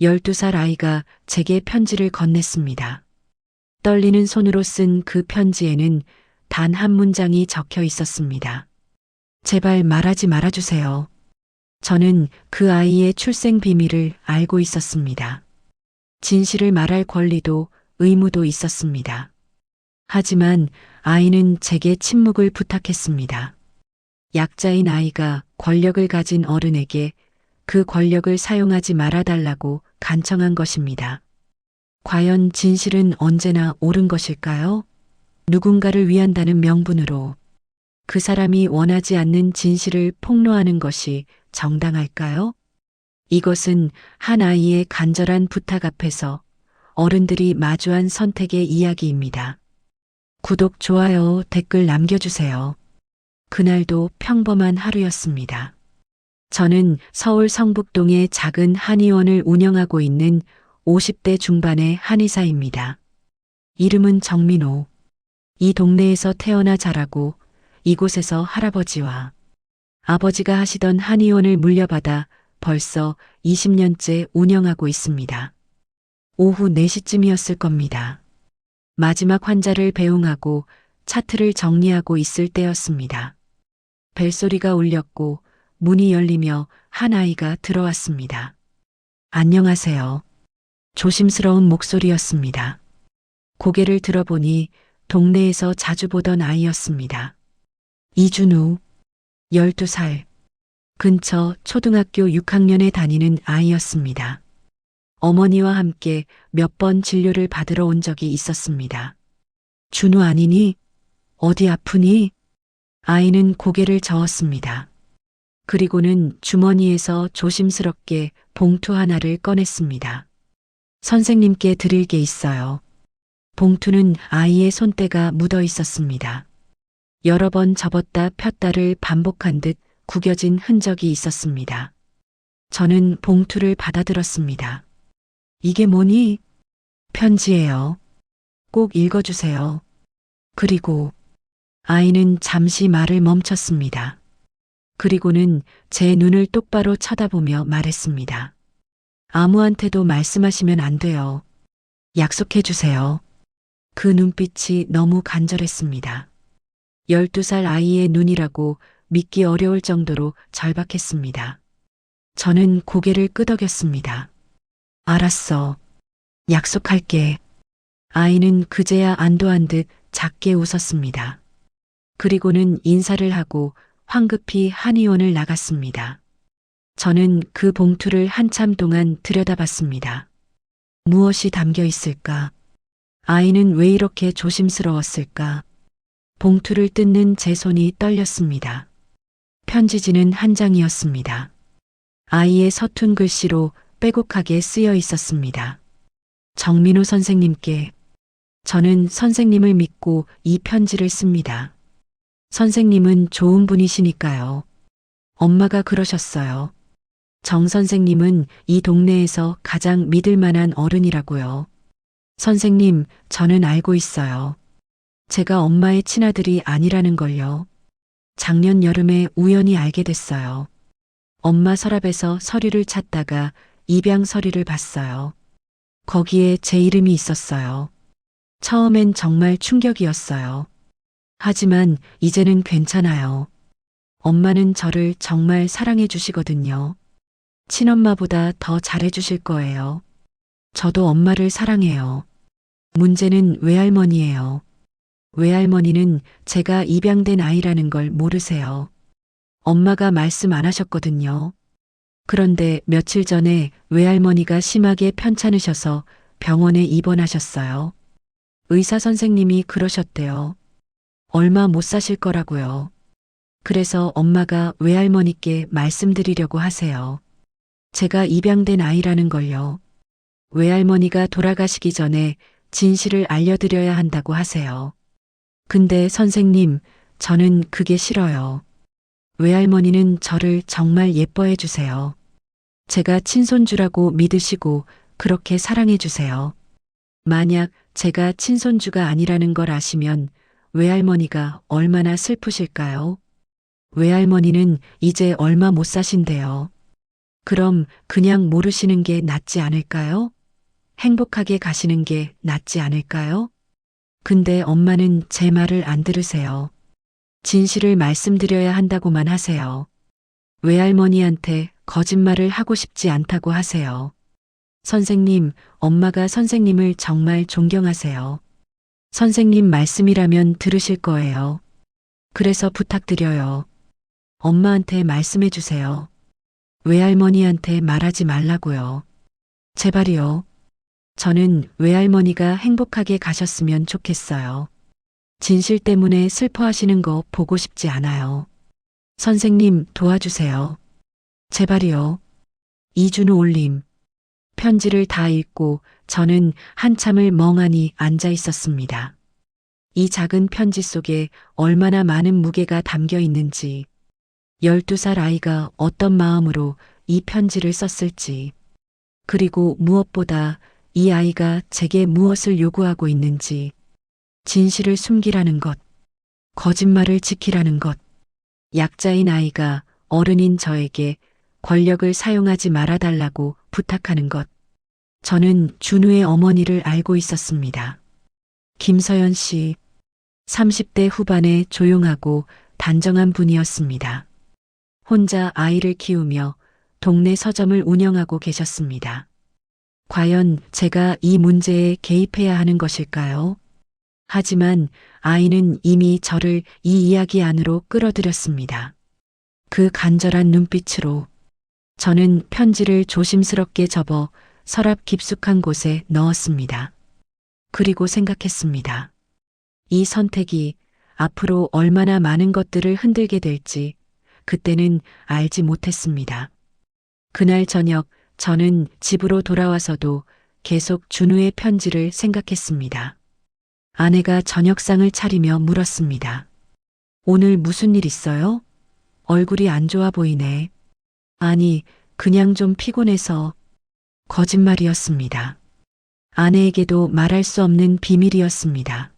12살 아이가 제게 편지를 건넸습니다. 떨리는 손으로 쓴 그 편지에는 단 한 문장이 적혀 있었습니다. 제발 말하지 말아주세요. 저는 그 아이의 출생 비밀을 알고 있었습니다. 진실을 말할 권리도 의무도 있었습니다. 하지만 아이는 제게 침묵을 부탁했습니다. 약자인 아이가 권력을 가진 어른에게 그 권력을 사용하지 말아달라고 간청한 것입니다. 과연 진실은 언제나 옳은 것일까요? 누군가를 위한다는 명분으로 그 사람이 원하지 않는 진실을 폭로하는 것이 정당할까요? 이것은 한 아이의 간절한 부탁 앞에서 어른들이 마주한 선택의 이야기입니다. 구독, 좋아요, 댓글 남겨주세요. 그날도 평범한 하루였습니다. 저는 서울 성북동의 작은 한의원을 운영하고 있는 50대 중반의 한의사입니다. 이름은 정민호. 이 동네에서 태어나 자라고 이곳에서 할아버지와 아버지가 하시던 한의원을 물려받아 벌써 20년째 운영하고 있습니다. 오후 4시쯤이었을 겁니다. 마지막 환자를 배웅하고 차트를 정리하고 있을 때였습니다. 벨소리가 울렸고 문이 열리며 한 아이가 들어왔습니다. 안녕하세요. 조심스러운 목소리였습니다. 고개를 들어보니 동네에서 자주 보던 아이였습니다. 이준우, 12살. 근처 초등학교 6학년에 다니는 아이였습니다. 어머니와 함께 몇 번 진료를 받으러 온 적이 있었습니다. 준우 아니니? 어디 아프니? 아이는 고개를 저었습니다. 그리고는 주머니에서 조심스럽게 봉투 하나를 꺼냈습니다. 선생님께 드릴 게 있어요. 봉투는 아이의 손때가 묻어 있었습니다. 여러 번 접었다 폈다를 반복한 듯 구겨진 흔적이 있었습니다. 저는 봉투를 받아들었습니다. 이게 뭐니? 편지예요. 꼭 읽어주세요. 그리고 아이는 잠시 말을 멈췄습니다. 그리고는 제 눈을 똑바로 쳐다보며 말했습니다. 아무한테도 말씀하시면 안 돼요. 약속해 주세요. 그 눈빛이 너무 간절했습니다. 12살 아이의 눈이라고 믿기 어려울 정도로 절박했습니다. 저는 고개를 끄덕였습니다. 알았어. 약속할게. 아이는 그제야 안도한 듯 작게 웃었습니다. 그리고는 인사를 하고 황급히 한의원을 나갔습니다. 저는 그 봉투를 한참 동안 들여다봤습니다. 무엇이 담겨 있을까? 아이는 왜 이렇게 조심스러웠을까? 봉투를 뜯는 제 손이 떨렸습니다. 편지지는 한 장이었습니다. 아이의 서툰 글씨로 빼곡하게 쓰여 있었습니다. 정민호 선생님께. 저는 선생님을 믿고 이 편지를 씁니다. 선생님은 좋은 분이시니까요. 엄마가 그러셨어요. 정 선생님은 이 동네에서 가장 믿을 만한 어른이라고요. 선생님, 저는 알고 있어요. 제가 엄마의 친아들이 아니라는 걸요. 작년 여름에 우연히 알게 됐어요. 엄마 서랍에서 서류를 찾다가 입양 서류를 봤어요. 거기에 제 이름이 있었어요. 처음엔 정말 충격이었어요. 하지만 이제는 괜찮아요. 엄마는 저를 정말 사랑해 주시거든요. 친엄마보다 더 잘해 주실 거예요. 저도 엄마를 사랑해요. 문제는 외할머니예요. 외할머니는 제가 입양된 아이라는 걸 모르세요. 엄마가 말씀 안 하셨거든요. 그런데 며칠 전에 외할머니가 심하게 편찮으셔서 병원에 입원하셨어요. 의사 선생님이 그러셨대요. 얼마 못 사실 거라고요. 그래서 엄마가 외할머니께 말씀드리려고 하세요. 제가 입양된 아이라는 걸요. 외할머니가 돌아가시기 전에 진실을 알려드려야 한다고 하세요. 근데 선생님, 저는 그게 싫어요. 외할머니는 저를 정말 예뻐해 주세요. 제가 친손주라고 믿으시고 그렇게 사랑해 주세요. 만약 제가 친손주가 아니라는 걸 아시면 외할머니가 얼마나 슬프실까요? 외할머니는 이제 얼마 못 사신대요. 그럼 그냥 모르시는 게 낫지 않을까요? 행복하게 가시는 게 낫지 않을까요? 근데 엄마는 제 말을 안 들으세요. 진실을 말씀드려야 한다고만 하세요. 외할머니한테 거짓말을 하고 싶지 않다고 하세요. 선생님, 엄마가 선생님을 정말 존경하세요. 선생님 말씀이라면 들으실 거예요. 그래서 부탁드려요. 엄마한테 말씀해 주세요. 외할머니한테 말하지 말라고요. 제발이요. 저는 외할머니가 행복하게 가셨으면 좋겠어요. 진실 때문에 슬퍼하시는 거 보고 싶지 않아요. 선생님 도와주세요. 제발이요. 이준우 올림. 편지를 다 읽고 저는 한참을 멍하니 앉아 있었습니다. 이 작은 편지 속에 얼마나 많은 무게가 담겨 있는지, 12살 아이가 어떤 마음으로 이 편지를 썼을지, 그리고 무엇보다 이 아이가 제게 무엇을 요구하고 있는지, 진실을 숨기라는 것, 거짓말을 지키라는 것, 약자인 아이가 어른인 저에게 권력을 사용하지 말아달라고 부탁하는 것. 저는 준우의 어머니를 알고 있었습니다. 김서연 씨, 30대 후반의 조용하고 단정한 분이었습니다. 혼자 아이를 키우며 동네 서점을 운영하고 계셨습니다. 과연 제가 이 문제에 개입해야 하는 것일까요? 하지만 아이는 이미 저를 이 이야기 안으로 끌어들였습니다. 그 간절한 눈빛으로 저는 편지를 조심스럽게 접어 서랍 깊숙한 곳에 넣었습니다. 그리고 생각했습니다. 이 선택이 앞으로 얼마나 많은 것들을 흔들게 될지 그때는 알지 못했습니다. 그날 저녁 저는 집으로 돌아와서도 계속 준우의 편지를 생각했습니다. 아내가 저녁상을 차리며 물었습니다. 오늘 무슨 일 있어요? 얼굴이 안 좋아 보이네. 아니, 그냥 좀 피곤해서. 거짓말이었습니다. 아내에게도 말할 수 없는 비밀이었습니다.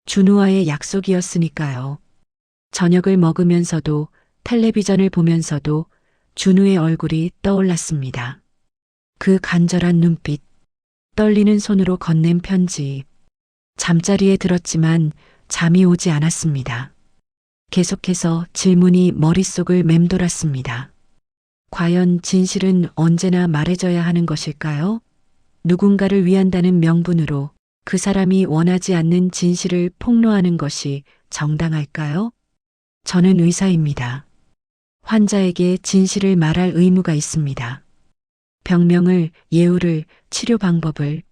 준우와의 약속이었으니까요. 저녁을 먹으면서도 텔레비전을 보면서도 준우의 얼굴이 떠올랐습니다. 그 간절한 눈빛, 떨리는 손으로 건넨 편지. 잠자리에 들었지만 잠이 오지 않았습니다. 계속해서 질문이 머릿속을 맴돌았습니다. 과연 진실은 언제나 말해져야 하는 것일까요? 누군가를 위한다는 명분으로 그 사람이 원하지 않는 진실을 폭로하는 것이 정당할까요? 저는 의사입니다. 환자에게 진실을 말할 의무가 있습니다. 병명을, 예후를, 치료 방법을.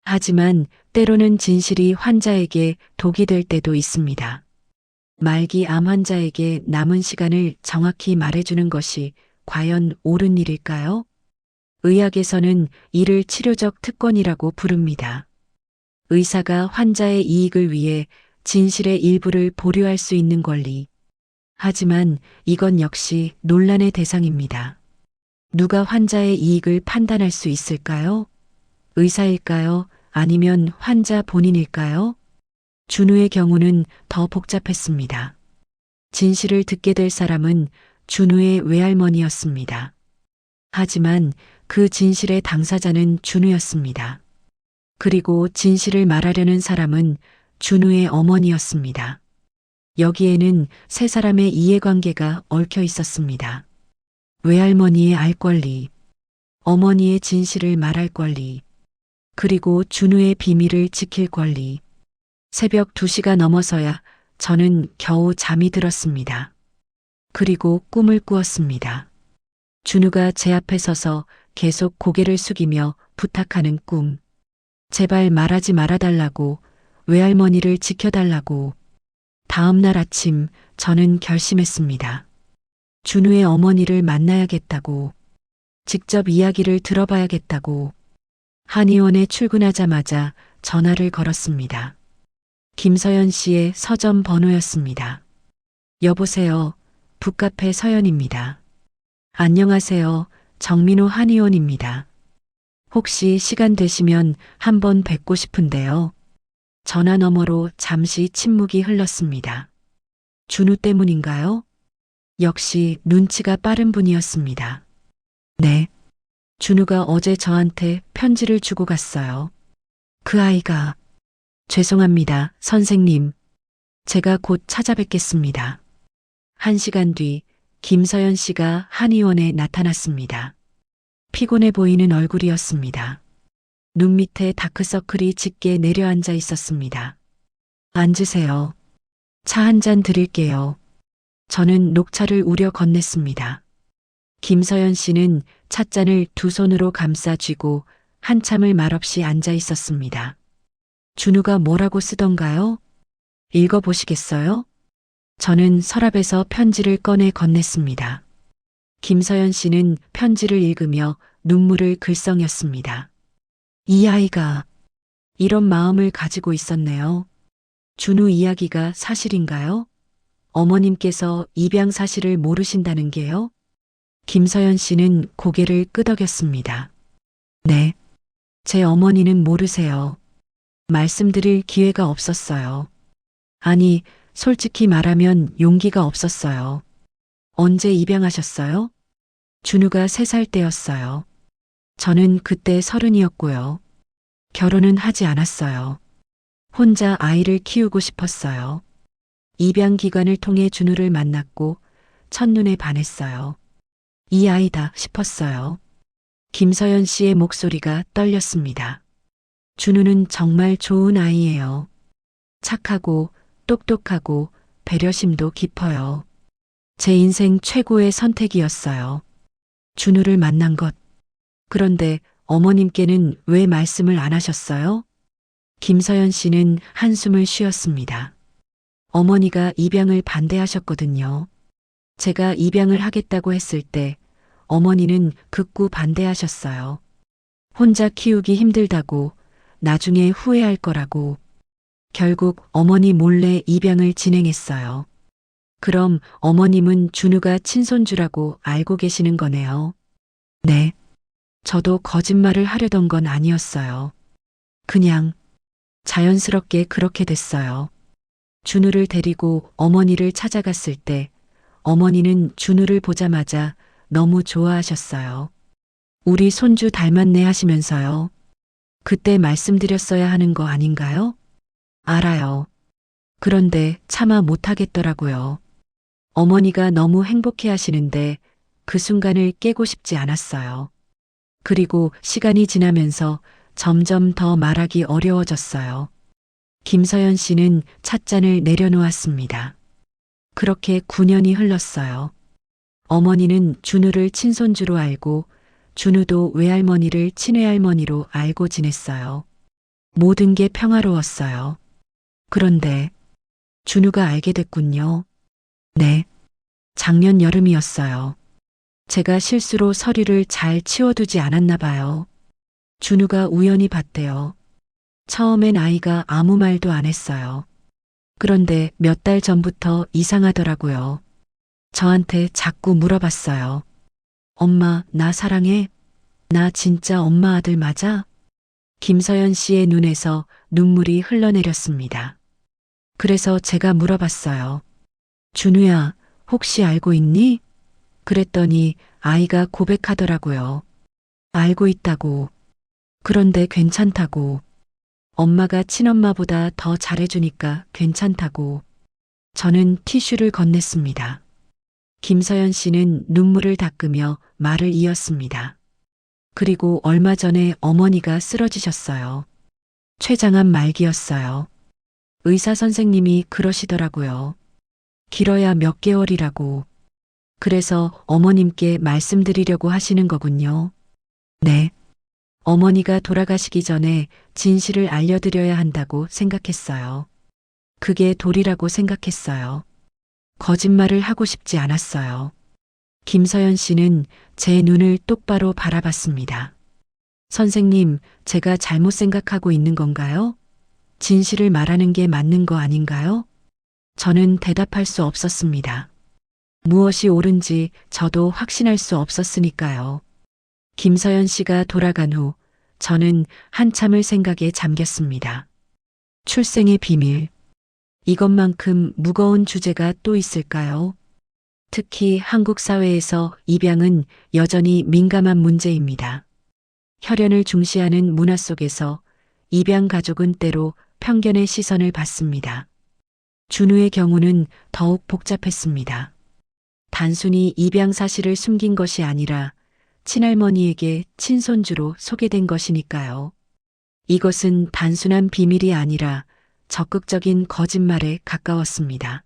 하지만 때로는 진실이 환자에게 독이 될 때도 있습니다. 말기 암 환자에게 남은 시간을 정확히 말해주는 것이 과연 옳은 일일까요? 의학에서는 이를 치료적 특권이라고 부릅니다. 의사가 환자의 이익을 위해 진실의 일부를 보류할 수 있는 권리. 하지만 이건 역시 논란의 대상입니다. 누가 환자의 이익을 판단할 수 있을까요? 의사일까요? 아니면 환자 본인일까요? 준우의 경우는 더 복잡했습니다. 진실을 듣게 될 사람은 준우의 외할머니였습니다. 하지만 그 진실의 당사자는 준우였습니다. 그리고 진실을 말하려는 사람은 준우의 어머니였습니다. 여기에는 세 사람의 이해관계가 얽혀 있었습니다. 외할머니의 알 권리, 어머니의 진실을 말할 권리, 그리고 준우의 비밀을 지킬 권리. 새벽 2시가 넘어서야 저는 겨우 잠이 들었습니다. 그리고 꿈을 꾸었습니다. 준우가 제 앞에 서서 계속 고개를 숙이며 부탁하는 꿈. 제발 말하지 말아달라고, 외할머니를 지켜달라고. 다음 날 아침 저는 결심했습니다. 준우의 어머니를 만나야겠다고, 직접 이야기를 들어봐야겠다고. 한의원에 출근하자마자 전화를 걸었습니다. 김서연 씨의 서점 번호였습니다. 여보세요. 북카페 서연입니다. 안녕하세요. 정민호 한의원입니다. 혹시 시간 되시면 한번 뵙고 싶은데요. 전화 너머로 잠시 침묵이 흘렀습니다. 준우 때문인가요? 역시 눈치가 빠른 분이었습니다. 네. 준우가 어제 저한테 편지를 주고 갔어요. 그 아이가, 죄송합니다, 선생님. 제가 곧 찾아뵙겠습니다. 1시간 뒤 김서연 씨가 한의원에 나타났습니다. 피곤해 보이는 얼굴이었습니다. 눈 밑에 다크서클이 짙게 내려앉아 있었습니다. 앉으세요. 차 한 잔 드릴게요. 저는 녹차를 우려 건넸습니다. 김서연 씨는 찻잔을 두 손으로 감싸 쥐고 한참을 말없이 앉아 있었습니다. 준우가 뭐라고 쓰던가요? 읽어보시겠어요? 저는 서랍에서 편지를 꺼내 건넸습니다. 김서연 씨는 편지를 읽으며 눈물을 글썽였습니다. 이 아이가 이런 마음을 가지고 있었네요. 준우 이야기가 사실인가요? 어머님께서 입양 사실을 모르신다는 게요? 김서연 씨는 고개를 끄덕였습니다. 네. 제 어머니는 모르세요. 말씀드릴 기회가 없었어요. 아니, 솔직히 말하면 용기가 없었어요. 언제 입양하셨어요? 준우가 3살 때였어요. 저는 그때 30이었고요. 결혼은 하지 않았어요. 혼자 아이를 키우고 싶었어요. 입양 기관을 통해 준우를 만났고 첫눈에 반했어요. 이 아이다 싶었어요. 김서연 씨의 목소리가 떨렸습니다. 준우는 정말 좋은 아이예요. 착하고 똑똑하고 배려심도 깊어요. 제 인생 최고의 선택이었어요. 준우를 만난 것. 그런데 어머님께는 왜 말씀을 안 하셨어요? 김서연 씨는 한숨을 쉬었습니다. 어머니가 입양을 반대하셨거든요. 제가 입양을 하겠다고 했을 때 어머니는 극구 반대하셨어요. 혼자 키우기 힘들다고, 나중에 후회할 거라고. 결국 어머니 몰래 입양을 진행했어요. 그럼 어머님은 준우가 친손주라고 알고 계시는 거네요. 네. 저도 거짓말을 하려던 건 아니었어요. 그냥 자연스럽게 그렇게 됐어요. 준우를 데리고 어머니를 찾아갔을 때 어머니는 준우를 보자마자 너무 좋아하셨어요. 우리 손주 닮았네 하시면서요. 그때 말씀드렸어야 하는 거 아닌가요? 알아요. 그런데 차마 못하겠더라고요. 어머니가 너무 행복해 하시는데 그 순간을 깨고 싶지 않았어요. 그리고 시간이 지나면서 점점 더 말하기 어려워졌어요. 김서연 씨는 찻잔을 내려놓았습니다. 그렇게 9년이 흘렀어요. 어머니는 준우를 친손주로 알고 준우도 외할머니를 친외할머니로 알고 지냈어요. 모든 게 평화로웠어요. 그런데 준우가 알게 됐군요. 네. 작년 여름이었어요. 제가 실수로 서류를 잘 치워두지 않았나 봐요. 준우가 우연히 봤대요. 처음엔 아이가 아무 말도 안 했어요. 그런데 몇 달 전부터 이상하더라고요. 저한테 자꾸 물어봤어요. 엄마, 나 사랑해? 나 진짜 엄마 아들 맞아? 김서연 씨의 눈에서 눈물이 흘러내렸습니다. 그래서 제가 물어봤어요. 준우야, 혹시 알고 있니? 그랬더니 아이가 고백하더라고요. 알고 있다고. 그런데 괜찮다고. 엄마가 친엄마보다 더 잘해주니까 괜찮다고. 저는 티슈를 건넸습니다. 김서연 씨는 눈물을 닦으며 말을 이었습니다. 그리고 얼마 전에 어머니가 쓰러지셨어요. 췌장암 말기였어요. 의사 선생님이 그러시더라고요. 길어야 몇 개월이라고. 그래서 어머님께 말씀드리려고 하시는 거군요. 네. 어머니가 돌아가시기 전에 진실을 알려드려야 한다고 생각했어요. 그게 도리라고 생각했어요. 거짓말을 하고 싶지 않았어요. 김서연 씨는 제 눈을 똑바로 바라봤습니다. 선생님, 제가 잘못 생각하고 있는 건가요? 진실을 말하는 게 맞는 거 아닌가요? 저는 대답할 수 없었습니다. 무엇이 옳은지 저도 확신할 수 없었으니까요. 김서연 씨가 돌아간 후 저는 한참을 생각에 잠겼습니다. 출생의 비밀. 이것만큼 무거운 주제가 또 있을까요? 특히 한국 사회에서 입양은 여전히 민감한 문제입니다. 혈연을 중시하는 문화 속에서 입양 가족은 때로 편견의 시선을 받습니다. 준우의 경우는 더욱 복잡했습니다. 단순히 입양 사실을 숨긴 것이 아니라 친할머니에게 친손주로 소개된 것이니까요. 이것은 단순한 비밀이 아니라 적극적인 거짓말에 가까웠습니다.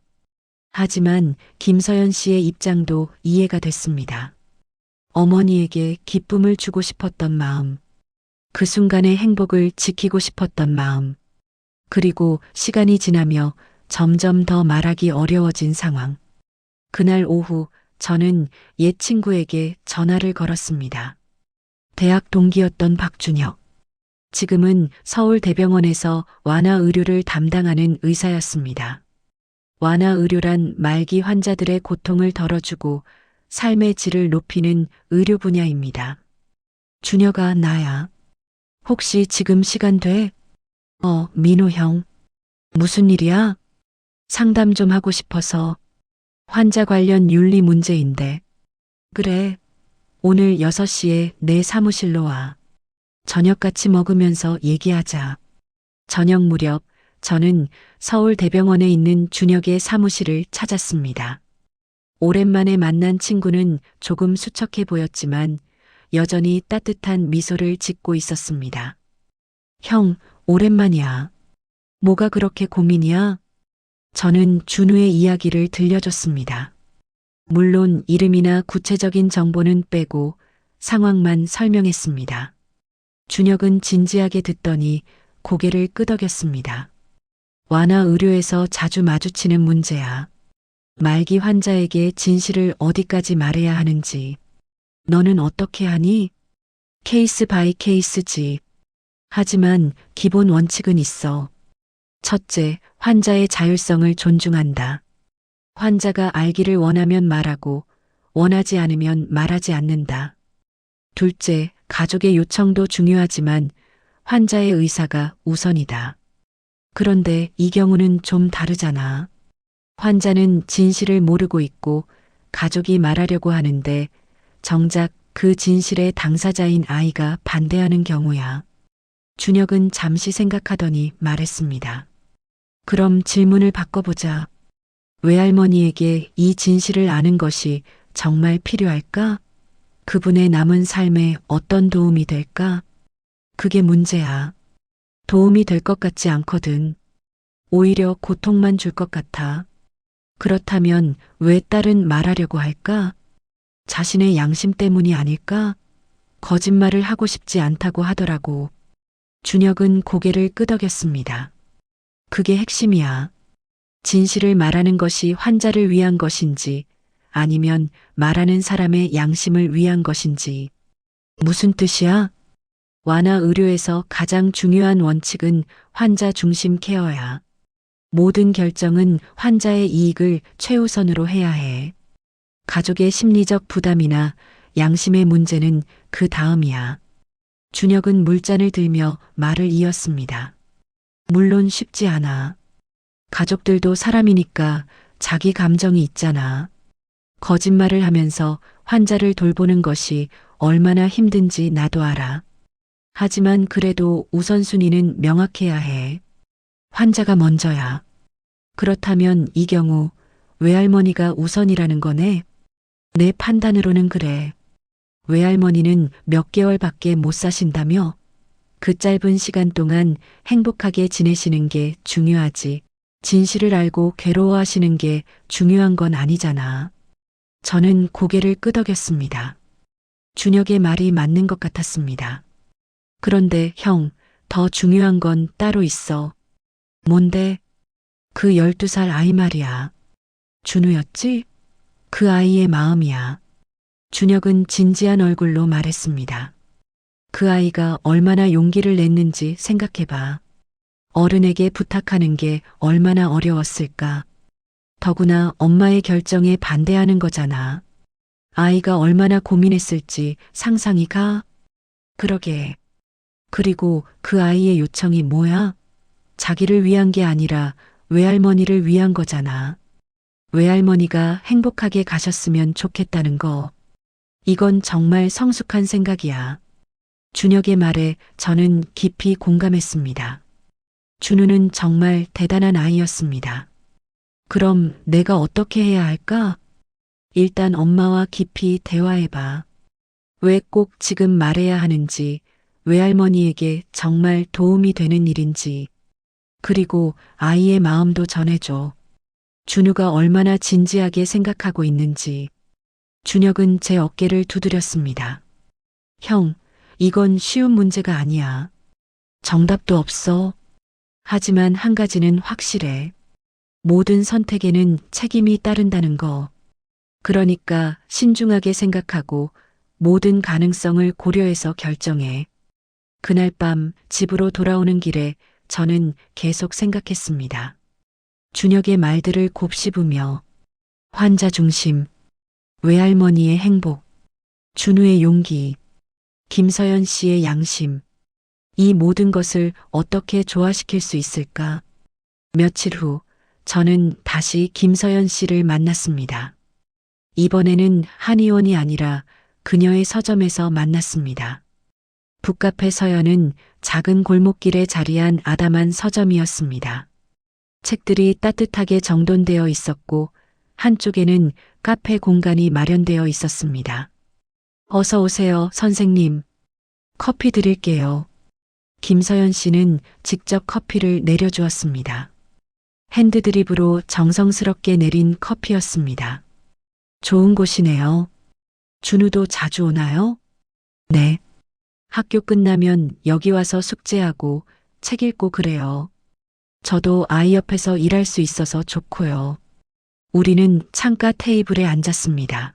하지만 김서연 씨의 입장도 이해가 됐습니다. 어머니에게 기쁨을 주고 싶었던 마음, 그 순간의 행복을 지키고 싶었던 마음, 그리고 시간이 지나며 점점 더 말하기 어려워진 상황. 그날 오후 저는 옛 친구에게 전화를 걸었습니다. 대학 동기였던 박준혁. 지금은 서울대병원에서 완화의료를 담당하는 의사였습니다. 완화의료란 말기 환자들의 고통을 덜어주고 삶의 질을 높이는 의료 분야입니다. 준혁아, 나야. 혹시 지금 시간 돼? 민호 형. 무슨 일이야? 상담 좀 하고 싶어서. 환자 관련 윤리 문제인데. 그래. 오늘 6시에 내 사무실로 와. 저녁 같이 먹으면서 얘기하자. 저녁 무렵 저는 서울대병원에 있는 준혁의 사무실을 찾았습니다. 오랜만에 만난 친구는 조금 수척해 보였지만 여전히 따뜻한 미소를 짓고 있었습니다. 형, 오랜만이야. 뭐가 그렇게 고민이야? 저는 준우의 이야기를 들려줬습니다. 물론 이름이나 구체적인 정보는 빼고 상황만 설명했습니다. 준혁은 진지하게 듣더니 고개를 끄덕였습니다. 완화의료에서 자주 마주치는 문제야. 말기 환자에게 진실을 어디까지 말해야 하는지. 너는 어떻게 하니? 케이스 바이 케이스지. 하지만 기본 원칙은 있어. 첫째, 환자의 자율성을 존중한다. 환자가 알기를 원하면 말하고 원하지 않으면 말하지 않는다. 둘째, 가족의 요청도 중요하지만 환자의 의사가 우선이다. 그런데 이 경우는 좀 다르잖아. 환자는 진실을 모르고 있고 가족이 말하려고 하는데 정작 그 진실의 당사자인 아이가 반대하는 경우야. 준혁은 잠시 생각하더니 말했습니다. 그럼 질문을 바꿔보자. 외할머니에게 이 진실을 아는 것이 정말 필요할까? 그분의 남은 삶에 어떤 도움이 될까? 그게 문제야. 도움이 될 것 같지 않거든. 오히려 고통만 줄 것 같아. 그렇다면 왜 딸은 말하려고 할까? 자신의 양심 때문이 아닐까? 거짓말을 하고 싶지 않다고 하더라고. 준혁은 고개를 끄덕였습니다. 그게 핵심이야. 진실을 말하는 것이 환자를 위한 것인지 아니면 말하는 사람의 양심을 위한 것인지. 무슨 뜻이야? 완화 의료에서 가장 중요한 원칙은 환자 중심 케어야. 모든 결정은 환자의 이익을 최우선으로 해야 해. 가족의 심리적 부담이나 양심의 문제는 그 다음이야. 준혁은 물잔을 들며 말을 이었습니다. 물론 쉽지 않아. 가족들도 사람이니까 자기 감정이 있잖아. 거짓말을 하면서 환자를 돌보는 것이 얼마나 힘든지 나도 알아. 하지만 그래도 우선순위는 명확해야 해. 환자가 먼저야. 그렇다면 이 경우 외할머니가 우선이라는 거네? 내 판단으로는 그래. 외할머니는 몇 개월밖에 못 사신다며? 그 짧은 시간 동안 행복하게 지내시는 게 중요하지. 진실을 알고 괴로워하시는 게 중요한 건 아니잖아. 저는 고개를 끄덕였습니다. 준혁의 말이 맞는 것 같았습니다. 그런데 형, 더 중요한 건 따로 있어. 뭔데? 그 12살 아이 말이야. 준우였지? 그 아이의 마음이야. 준혁은 진지한 얼굴로 말했습니다. 그 아이가 얼마나 용기를 냈는지 생각해봐. 어른에게 부탁하는 게 얼마나 어려웠을까. 더구나 엄마의 결정에 반대하는 거잖아. 아이가 얼마나 고민했을지 상상이 가? 그러게. 그리고 그 아이의 요청이 뭐야? 자기를 위한 게 아니라 외할머니를 위한 거잖아. 외할머니가 행복하게 가셨으면 좋겠다는 거. 이건 정말 성숙한 생각이야. 준혁의 말에 저는 깊이 공감했습니다. 준우는 정말 대단한 아이였습니다. 그럼 내가 어떻게 해야 할까? 일단 엄마와 깊이 대화해봐. 왜 꼭 지금 말해야 하는지, 외할머니에게 정말 도움이 되는 일인지, 그리고 아이의 마음도 전해줘. 준우가 얼마나 진지하게 생각하고 있는지. 준혁은 제 어깨를 두드렸습니다. 형, 이건 쉬운 문제가 아니야. 정답도 없어. 하지만 한 가지는 확실해. 모든 선택에는 책임이 따른다는 거. 그러니까 신중하게 생각하고 모든 가능성을 고려해서 결정해. 그날 밤 집으로 돌아오는 길에 저는 계속 생각했습니다. 준혁의 말들을 곱씹으며 환자 중심, 외할머니의 행복, 준우의 용기, 김서연 씨의 양심, 이 모든 것을 어떻게 조화시킬 수 있을까? 며칠 후 저는 다시 김서연 씨를 만났습니다. 이번에는 한의원이 아니라 그녀의 서점에서 만났습니다. 북카페 서연은 작은 골목길에 자리한 아담한 서점이었습니다. 책들이 따뜻하게 정돈되어 있었고 한쪽에는 카페 공간이 마련되어 있었습니다. 어서 오세요, 선생님. 커피 드릴게요. 김서연 씨는 직접 커피를 내려주었습니다. 핸드드립으로 정성스럽게 내린 커피였습니다. 좋은 곳이네요. 준우도 자주 오나요? 네. 학교 끝나면 여기 와서 숙제하고 책 읽고 그래요. 저도 아이 옆에서 일할 수 있어서 좋고요. 우리는 창가 테이블에 앉았습니다.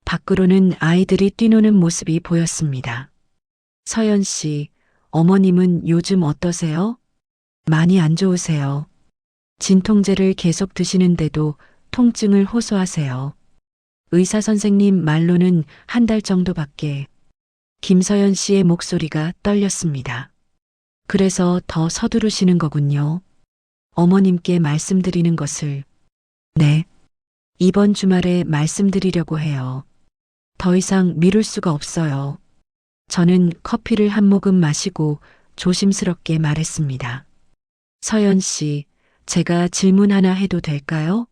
밖으로는 아이들이 뛰노는 모습이 보였습니다. 서연 씨, 어머님은 요즘 어떠세요? 많이 안 좋으세요. 진통제를 계속 드시는데도 통증을 호소하세요. 의사 선생님 말로는 한 달 정도밖에. 김서연 씨의 목소리가 떨렸습니다. 그래서 더 서두르시는 거군요. 어머님께 말씀드리는 것을. 네. 이번 주말에 말씀드리려고 해요. 더 이상 미룰 수가 없어요. 저는 커피를 한 모금 마시고 조심스럽게 말했습니다. 서연 씨, 제가 질문 하나 해도 될까요?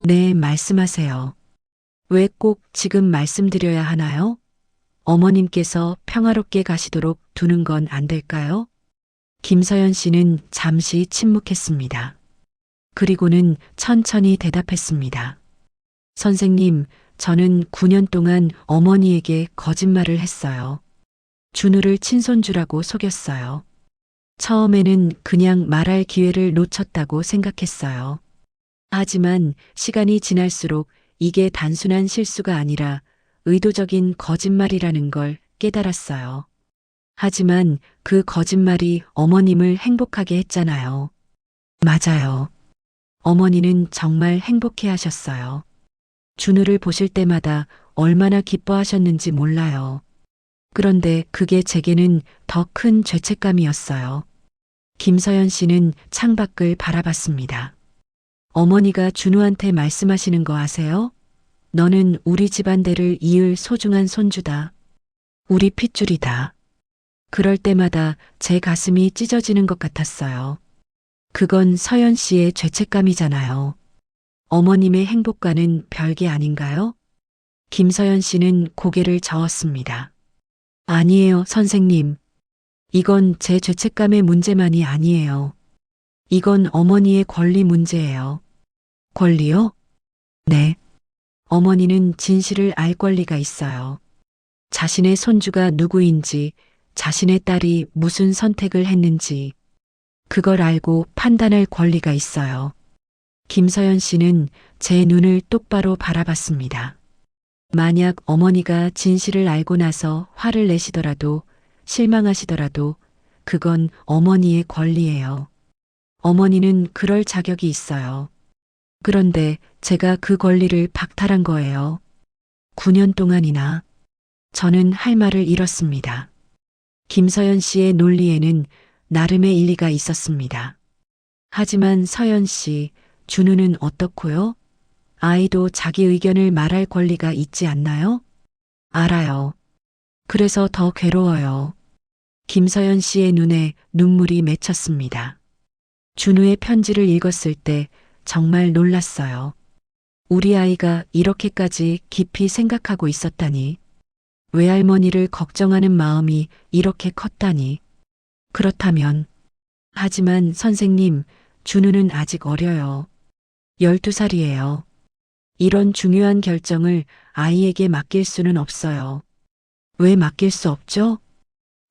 네, 말씀하세요. 왜 꼭 지금 말씀드려야 하나요? 어머님께서 평화롭게 가시도록 두는 건 안 될까요? 김서연 씨는 잠시 침묵했습니다. 그리고는 천천히 대답했습니다. 선생님, 저는 9년 동안 어머니에게 거짓말을 했어요. 준우를 친손주라고 속였어요. 처음에는 그냥 말할 기회를 놓쳤다고 생각했어요. 하지만 시간이 지날수록 이게 단순한 실수가 아니라 의도적인 거짓말이라는 걸 깨달았어요. 하지만 그 거짓말이 어머님을 행복하게 했잖아요. 맞아요. 어머니는 정말 행복해 하셨어요. 준우를 보실 때마다 얼마나 기뻐하셨는지 몰라요. 그런데 그게 제게는 더 큰 죄책감이었어요. 김서연 씨는 창밖을 바라봤습니다. 어머니가 준우한테 말씀하시는 거 아세요? 너는 우리 집안대를 이을 소중한 손주다. 우리 핏줄이다. 그럴 때마다 제 가슴이 찢어지는 것 같았어요. 그건 서연 씨의 죄책감이잖아요. 어머님의 행복과는 별개 아닌가요? 김서연 씨는 고개를 저었습니다. 아니에요, 선생님. 이건 제 죄책감의 문제만이 아니에요. 이건 어머니의 권리 문제예요. 권리요? 네. 어머니는 진실을 알 권리가 있어요. 자신의 손주가 누구인지, 자신의 딸이 무슨 선택을 했는지, 그걸 알고 판단할 권리가 있어요. 김서연 씨는 제 눈을 똑바로 바라봤습니다. 만약 어머니가 진실을 알고 나서 화를 내시더라도, 실망하시더라도, 그건 어머니의 권리예요. 어머니는 그럴 자격이 있어요. 그런데 제가 그 권리를 박탈한 거예요. 9년 동안이나. 저는 할 말을 잃었습니다. 김서연 씨의 논리에는 나름의 일리가 있었습니다. 하지만 서연 씨, 준우는 어떻고요? 아이도 자기 의견을 말할 권리가 있지 않나요? 알아요. 그래서 더 괴로워요. 김서연 씨의 눈에 눈물이 맺혔습니다. 준우의 편지를 읽었을 때 정말 놀랐어요. 우리 아이가 이렇게까지 깊이 생각하고 있었다니. 외할머니를 걱정하는 마음이 이렇게 컸다니. 그렇다면, 하지만 선생님, 준우는 아직 어려요. 12살이에요. 이런 중요한 결정을 아이에게 맡길 수는 없어요. 왜 맡길 수 없죠?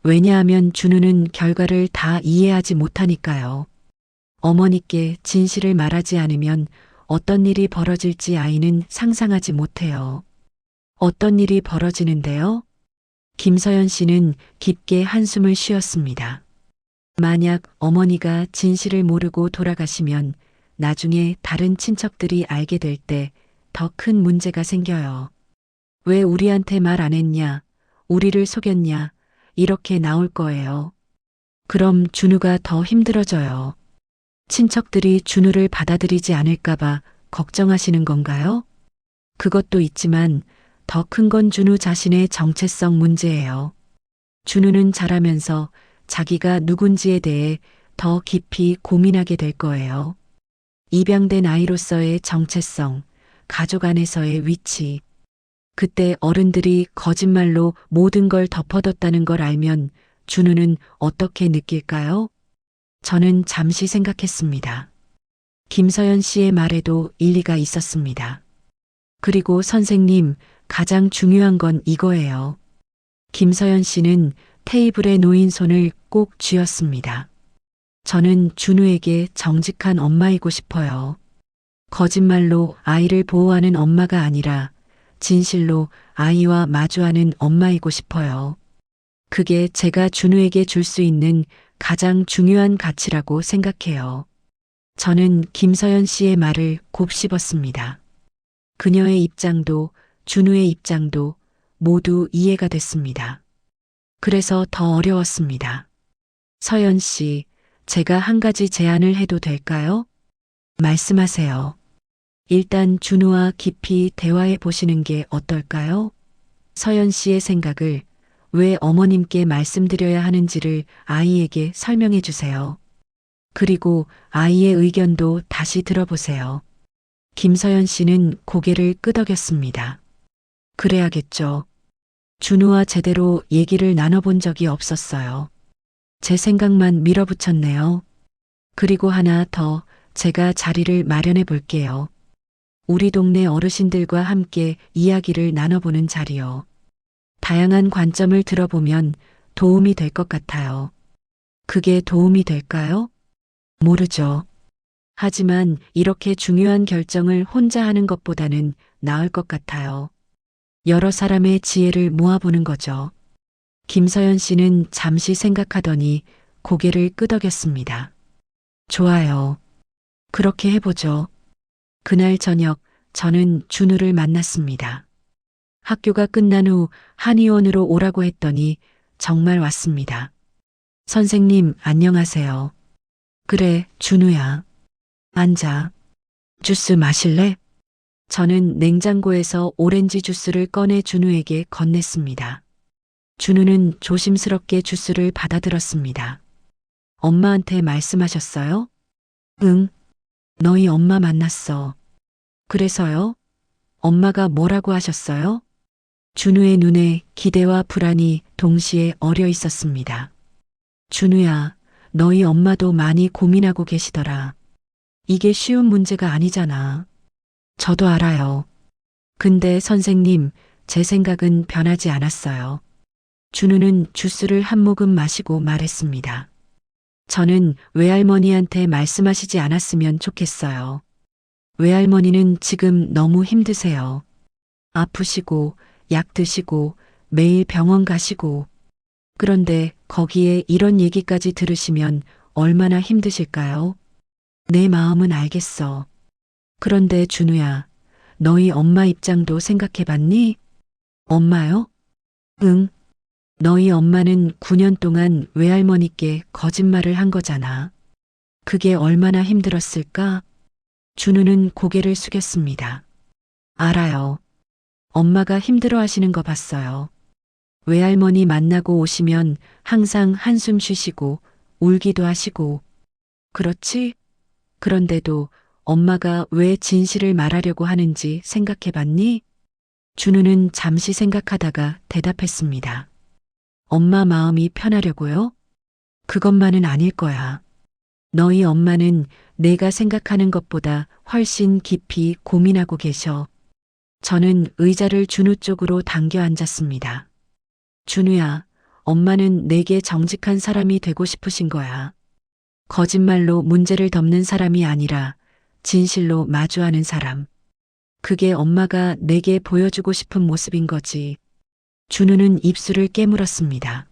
왜냐하면 준우는 결과를 다 이해하지 못하니까요. 어머니께 진실을 말하지 않으면 어떤 일이 벌어질지 아이는 상상하지 못해요. 어떤 일이 벌어지는데요? 김서연 씨는 깊게 한숨을 쉬었습니다. 만약 어머니가 진실을 모르고 돌아가시면 나중에 다른 친척들이 알게 될 때 더 큰 문제가 생겨요. 왜 우리한테 말 안 했냐? 우리를 속였냐? 이렇게 나올 거예요. 그럼 준우가 더 힘들어져요. 친척들이 준우를 받아들이지 않을까봐 걱정하시는 건가요? 그것도 있지만 더 큰 건 준우 자신의 정체성 문제예요. 준우는 자라면서 자기가 누군지에 대해 더 깊이 고민하게 될 거예요. 입양된 아이로서의 정체성, 가족 안에서의 위치. 그때 어른들이 거짓말로 모든 걸 덮어뒀다는 걸 알면 준우는 어떻게 느낄까요? 저는 잠시 생각했습니다. 김서연 씨의 말에도 일리가 있었습니다. 그리고 선생님, 가장 중요한 건 이거예요. 김서연 씨는 테이블에 놓인 손을 꼭 쥐었습니다. 저는 준우에게 정직한 엄마이고 싶어요. 거짓말로 아이를 보호하는 엄마가 아니라 진실로 아이와 마주하는 엄마이고 싶어요. 그게 제가 준우에게 줄 수 있는 가장 중요한 가치라고 생각해요. 저는 김서연 씨의 말을 곱씹었습니다. 그녀의 입장도 준우의 입장도 모두 이해가 됐습니다. 그래서 더 어려웠습니다. 서연 씨, 제가 한 가지 제안을 해도 될까요? 말씀하세요. 일단 준우와 깊이 대화해 보시는 게 어떨까요? 서연 씨의 생각을 왜 어머님께 말씀드려야 하는지를 아이에게 설명해 주세요. 그리고 아이의 의견도 다시 들어보세요. 김서연 씨는 고개를 끄덕였습니다. 그래야겠죠. 준우와 제대로 얘기를 나눠본 적이 없었어요. 제 생각만 밀어붙였네요. 그리고 하나 더 제가 자리를 마련해 볼게요. 우리 동네 어르신들과 함께 이야기를 나눠보는 자리요. 다양한 관점을 들어보면 도움이 될 것 같아요. 그게 도움이 될까요? 모르죠. 하지만 이렇게 중요한 결정을 혼자 하는 것보다는 나을 것 같아요. 여러 사람의 지혜를 모아보는 거죠. 김서연 씨는 잠시 생각하더니 고개를 끄덕였습니다. 좋아요. 그렇게 해보죠. 그날 저녁 저는 준우를 만났습니다. 학교가 끝난 후 한의원으로 오라고 했더니 정말 왔습니다. 선생님, 안녕하세요. 그래, 준우야. 앉아. 주스 마실래? 저는 냉장고에서 오렌지 주스를 꺼내 준우에게 건넸습니다. 준우는 조심스럽게 주스를 받아들었습니다. 엄마한테 말씀하셨어요? 응. 너희 엄마 만났어. 그래서요? 엄마가 뭐라고 하셨어요? 준우의 눈에 기대와 불안이 동시에 어려 있었습니다. 준우야, 너희 엄마도 많이 고민하고 계시더라. 이게 쉬운 문제가 아니잖아. 저도 알아요. 근데 선생님, 제 생각은 변하지 않았어요. 준우는 주스를 한 모금 마시고 말했습니다. 저는 외할머니한테 말씀하시지 않았으면 좋겠어요. 외할머니는 지금 너무 힘드세요. 아프시고, 약 드시고, 매일 병원 가시고. 그런데 거기에 이런 얘기까지 들으시면 얼마나 힘드실까요? 내 마음은 알겠어. 그런데 준우야, 너희 엄마 입장도 생각해봤니? 엄마요? 응. 너희 엄마는 9년 동안 외할머니께 거짓말을 한 거잖아. 그게 얼마나 힘들었을까? 준우는 고개를 숙였습니다. 알아요. 엄마가 힘들어 하시는 거 봤어요. 외할머니 만나고 오시면 항상 한숨 쉬시고 울기도 하시고. 그렇지? 그런데도 엄마가 왜 진실을 말하려고 하는지 생각해 봤니? 준우는 잠시 생각하다가 대답했습니다. 엄마 마음이 편하려고요? 그것만은 아닐 거야. 너희 엄마는 내가 생각하는 것보다 훨씬 깊이 고민하고 계셔. 저는 의자를 준우 쪽으로 당겨 앉았습니다. 준우야, 엄마는 내게 정직한 사람이 되고 싶으신 거야. 거짓말로 문제를 덮는 사람이 아니라 진실로 마주하는 사람. 그게 엄마가 내게 보여주고 싶은 모습인 거지. 준우는 입술을 깨물었습니다.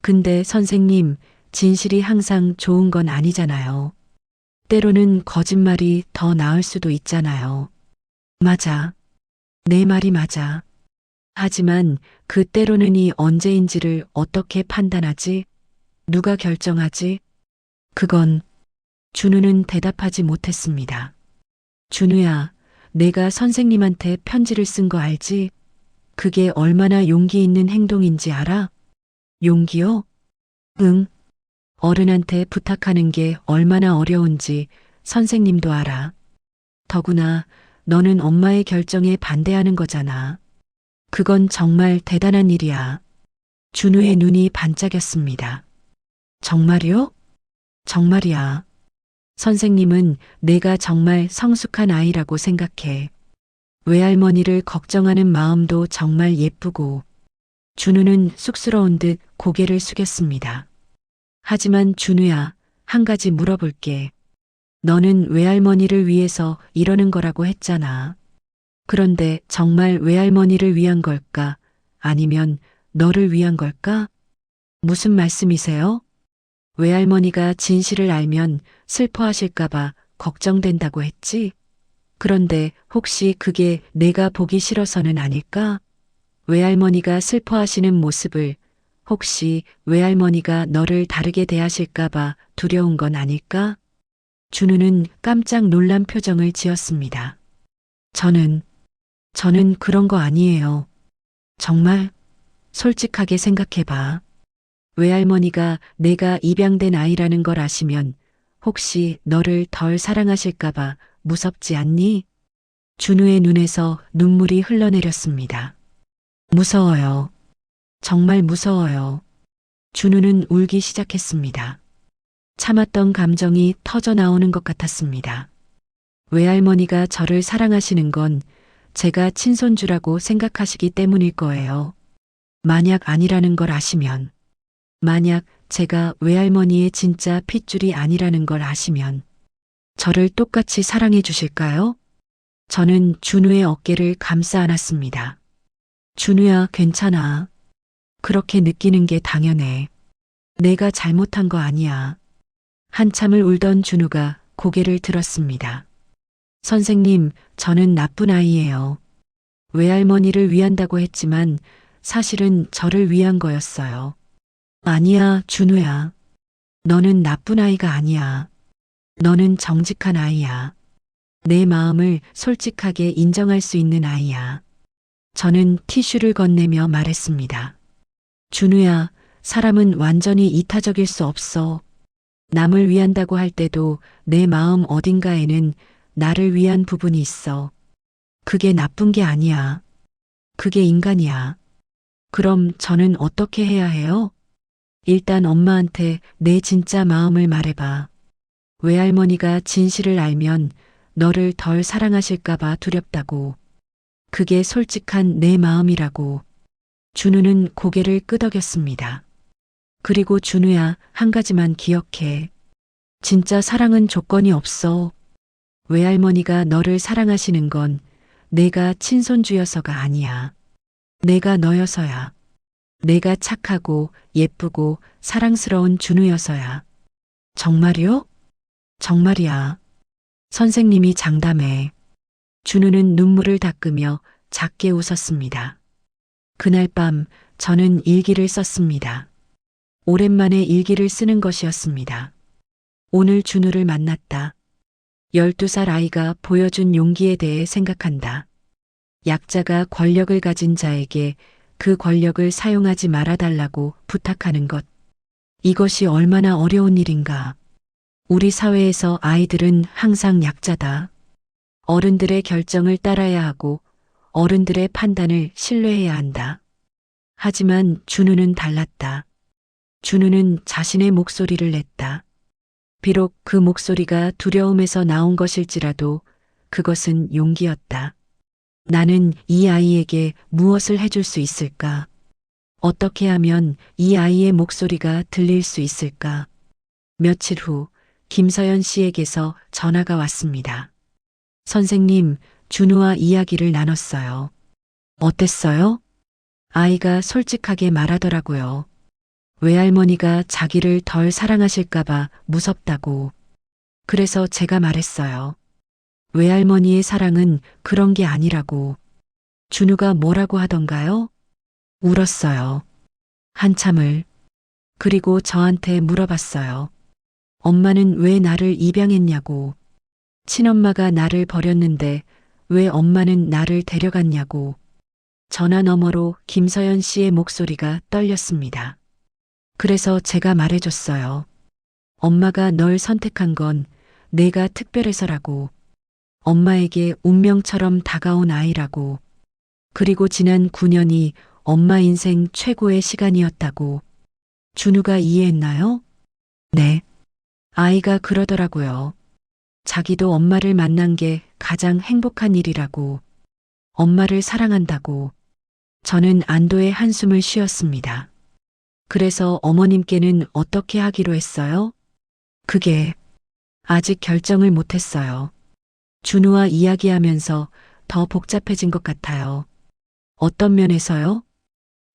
근데 선생님, 진실이 항상 좋은 건 아니잖아요. 때로는 거짓말이 더 나을 수도 있잖아요. 맞아. 내 말이 맞아. 하지만 그 때로는이 언제인지를 어떻게 판단하지? 누가 결정하지? 그건 준우는 대답하지 못했습니다. 준우야, 내가 선생님한테 편지를 쓴 거 알지? 그게 얼마나 용기 있는 행동인지 알아? 용기요? 응. 어른한테 부탁하는 게 얼마나 어려운지 선생님도 알아. 더구나 너는 엄마의 결정에 반대하는 거잖아. 그건 정말 대단한 일이야. 준우의 눈이 반짝였습니다. 정말이요? 정말이야. 선생님은 내가 정말 성숙한 아이라고 생각해. 외할머니를 걱정하는 마음도 정말 예쁘고. 준우는 쑥스러운 듯 고개를 숙였습니다. 하지만 준우야, 한 가지 물어볼게. 너는 외할머니를 위해서 이러는 거라고 했잖아. 그런데 정말 외할머니를 위한 걸까? 아니면 너를 위한 걸까? 무슨 말씀이세요? 외할머니가 진실을 알면 슬퍼하실까봐 걱정된다고 했지? 그런데 혹시 그게 내가 보기 싫어서는 아닐까? 외할머니가 슬퍼하시는 모습을 혹시 외할머니가 너를 다르게 대하실까봐 두려운 건 아닐까? 준우는 깜짝 놀란 표정을 지었습니다. 저는 그런 거 아니에요. 정말 솔직하게 생각해봐. 외할머니가 내가 입양된 아이라는 걸 아시면 혹시 너를 덜 사랑하실까봐 무섭지 않니? 준우의 눈에서 눈물이 흘러내렸습니다. 무서워요. 정말 무서워요. 준우는 울기 시작했습니다. 참았던 감정이 터져 나오는 것 같았습니다. 외할머니가 저를 사랑하시는 건 제가 친손주라고 생각하시기 때문일 거예요. 만약 아니라는 걸 아시면, 만약 제가 외할머니의 진짜 핏줄이 아니라는 걸 아시면, 저를 똑같이 사랑해 주실까요? 저는 준우의 어깨를 감싸 안았습니다. 준우야, 괜찮아. 그렇게 느끼는 게 당연해. 내가 잘못한 거 아니야. 한참을 울던 준우가 고개를 들었습니다. 선생님, 저는 나쁜 아이예요. 외할머니를 위한다고 했지만 사실은 저를 위한 거였어요. 아니야, 준우야. 너는 나쁜 아이가 아니야. 너는 정직한 아이야. 내 마음을 솔직하게 인정할 수 있는 아이야. 저는 티슈를 건네며 말했습니다. 준우야, 사람은 완전히 이타적일 수 없어. 남을 위한다고 할 때도 내 마음 어딘가에는 나를 위한 부분이 있어. 그게 나쁜 게 아니야. 그게 인간이야. 그럼 저는 어떻게 해야 해요? 일단 엄마한테 내 진짜 마음을 말해봐. 외할머니가 진실을 알면 너를 덜 사랑하실까봐 두렵다고. 그게 솔직한 내 마음이라고. 준우는 고개를 끄덕였습니다. 그리고 준우야, 한 가지만 기억해. 진짜 사랑은 조건이 없어. 외할머니가 너를 사랑하시는 건 내가 친손주여서가 아니야. 내가 너여서야. 내가 착하고 예쁘고 사랑스러운 준우여서야. 정말이요? 정말이야. 선생님이 장담해. 준우는 눈물을 닦으며 작게 웃었습니다. 그날 밤 저는 일기를 썼습니다. 오랜만에 일기를 쓰는 것이었습니다. 오늘 준우를 만났다. 12살 아이가 보여준 용기에 대해 생각한다. 약자가 권력을 가진 자에게 그 권력을 사용하지 말아달라고 부탁하는 것. 이것이 얼마나 어려운 일인가. 우리 사회에서 아이들은 항상 약자다. 어른들의 결정을 따라야 하고 어른들의 판단을 신뢰해야 한다. 하지만 준우는 달랐다. 준우는 자신의 목소리를 냈다. 비록 그 목소리가 두려움에서 나온 것일지라도 그것은 용기였다. 나는 이 아이에게 무엇을 해줄 수 있을까? 어떻게 하면 이 아이의 목소리가 들릴 수 있을까? 며칠 후 김서연 씨에게서 전화가 왔습니다. 선생님, 준우와 이야기를 나눴어요. 어땠어요? 아이가 솔직하게 말하더라고요. 외할머니가 자기를 덜 사랑하실까봐 무섭다고. 그래서 제가 말했어요. 외할머니의 사랑은 그런 게 아니라고. 준우가 뭐라고 하던가요? 울었어요. 한참을. 그리고 저한테 물어봤어요. 엄마는 왜 나를 입양했냐고. 친엄마가 나를 버렸는데 왜 엄마는 나를 데려갔냐고. 전화 너머로 김서연 씨의 목소리가 떨렸습니다. 그래서 제가 말해줬어요. 엄마가 널 선택한 건 내가 특별해서라고. 엄마에게 운명처럼 다가온 아이라고. 그리고 지난 9년이 엄마 인생 최고의 시간이었다고. 준우가 이해했나요? 네. 아이가 그러더라고요. 자기도 엄마를 만난 게 가장 행복한 일이라고. 엄마를 사랑한다고. 저는 안도의 한숨을 쉬었습니다. 그래서 어머님께는 어떻게 하기로 했어요? 그게 아직 결정을 못했어요. 준우와 이야기하면서 더 복잡해진 것 같아요. 어떤 면에서요?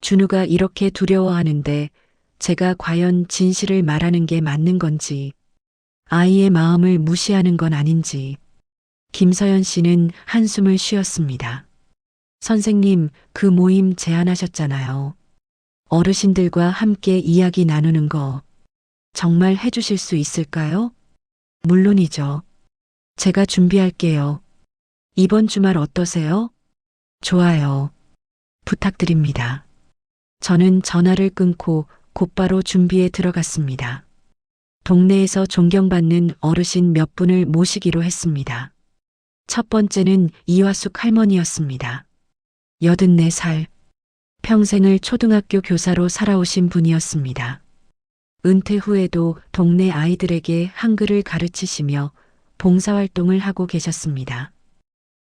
준우가 이렇게 두려워하는데 제가 과연 진실을 말하는 게 맞는 건지, 아이의 마음을 무시하는 건 아닌지. 김서연 씨는 한숨을 쉬었습니다. 선생님, 그 모임 제안하셨잖아요. 어르신들과 함께 이야기 나누는 거 정말 해주실 수 있을까요? 물론이죠. 제가 준비할게요. 이번 주말 어떠세요? 좋아요. 부탁드립니다. 저는 전화를 끊고 곧바로 준비에 들어갔습니다. 동네에서 존경받는 어르신 몇 분을 모시기로 했습니다. 첫 번째는 이화숙 할머니였습니다. 84살. 평생을 초등학교 교사로 살아오신 분이었습니다. 은퇴 후에도 동네 아이들에게 한글을 가르치시며 봉사활동을 하고 계셨습니다.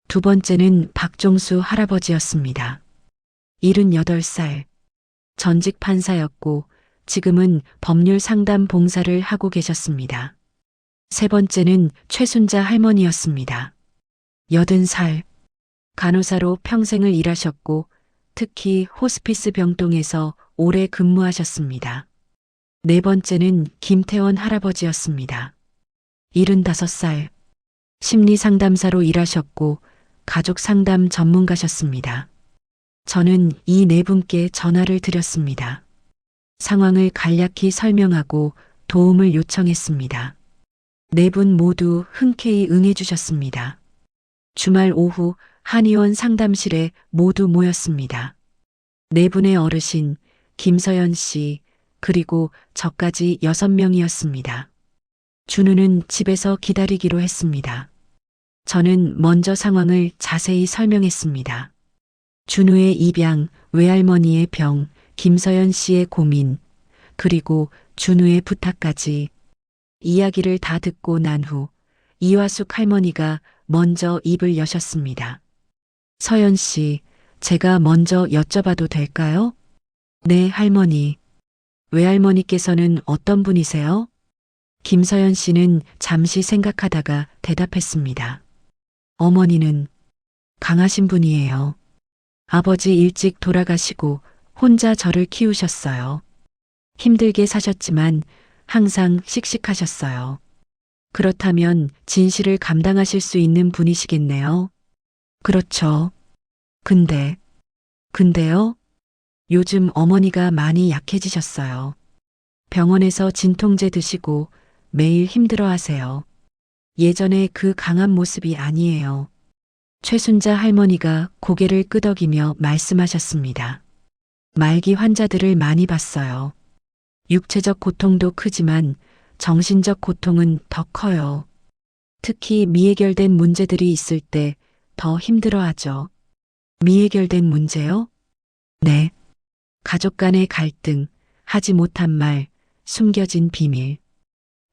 두 번째는 박종수 할아버지였습니다. 78살. 전직 판사였고 지금은 법률 상담 봉사를 하고 계셨습니다. 세 번째는 최순자 할머니였습니다. 80살. 간호사로 평생을 일하셨고 특히 호스피스 병동에서 오래 근무하셨습니다. 네 번째는 김태원 할아버지였습니다. 75살. 심리상담사로 일하셨고 가족 상담 전문가셨습니다. 저는 이 네 분께 전화를 드렸습니다. 상황을 간략히 설명하고 도움을 요청했습니다. 네 분 모두 흔쾌히 응해주셨습니다. 주말 오후 한의원 상담실에 모두 모였습니다. 네 분의 어르신, 김서연 씨, 그리고 저까지 6명이었습니다. 준우는 집에서 기다리기로 했습니다. 저는 먼저 상황을 자세히 설명했습니다. 준우의 입양, 외할머니의 병, 김서연 씨의 고민, 그리고 준우의 부탁까지 이야기를 다 듣고 난 후 이화숙 할머니가 먼저 입을 여셨습니다. 서연 씨, 제가 먼저 여쭤봐도 될까요? 네, 할머니. 외할머니께서는 어떤 분이세요? 김서연 씨는 잠시 생각하다가 대답했습니다. 어머니는 강하신 분이에요. 아버지 일찍 돌아가시고 혼자 저를 키우셨어요. 힘들게 사셨지만 항상 씩씩하셨어요. 그렇다면 진실을 감당하실 수 있는 분이시겠네요. 그렇죠. 근데요? 요즘 어머니가 많이 약해지셨어요. 병원에서 진통제 드시고 매일 힘들어 하세요. 예전에 그 강한 모습이 아니에요. 최순자 할머니가 고개를 끄덕이며 말씀하셨습니다. 말기 환자들을 많이 봤어요. 육체적 고통도 크지만 정신적 고통은 더 커요. 특히 미해결된 문제들이 있을 때 더 힘들어하죠. 미해결된 문제요? 네. 가족 간의 갈등, 하지 못한 말, 숨겨진 비밀.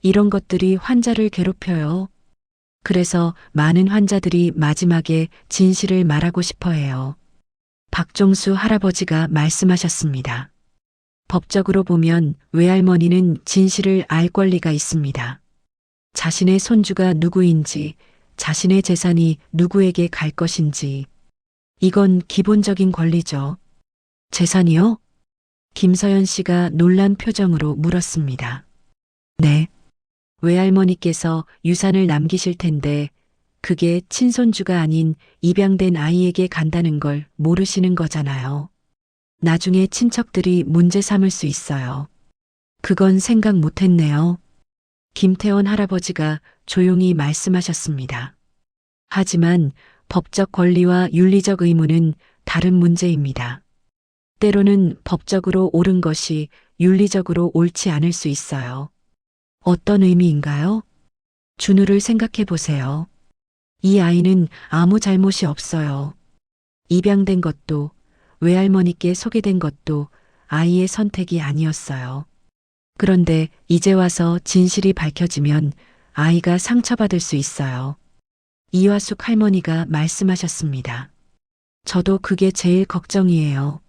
이런 것들이 환자를 괴롭혀요. 그래서 많은 환자들이 마지막에 진실을 말하고 싶어 해요. 박종수 할아버지가 말씀하셨습니다. 법적으로 보면 외할머니는 진실을 알 권리가 있습니다. 자신의 손주가 누구인지, 자신의 재산이 누구에게 갈 것인지. 이건 기본적인 권리죠. 재산이요? 김서연 씨가 놀란 표정으로 물었습니다. 네. 외할머니께서 유산을 남기실 텐데 그게 친손주가 아닌 입양된 아이에게 간다는 걸 모르시는 거잖아요. 나중에 친척들이 문제 삼을 수 있어요. 그건 생각 못했네요. 김태원 할아버지가 조용히 말씀하셨습니다. 하지만 법적 권리와 윤리적 의무는 다른 문제입니다. 때로는 법적으로 옳은 것이 윤리적으로 옳지 않을 수 있어요. 어떤 의미인가요? 준우를 생각해 보세요. 이 아이는 아무 잘못이 없어요. 입양된 것도 외할머니께 소개된 것도 아이의 선택이 아니었어요. 그런데 이제 와서 진실이 밝혀지면 아이가 상처받을 수 있어요. 이화숙 할머니가 말씀하셨습니다. 저도 그게 제일 걱정이에요.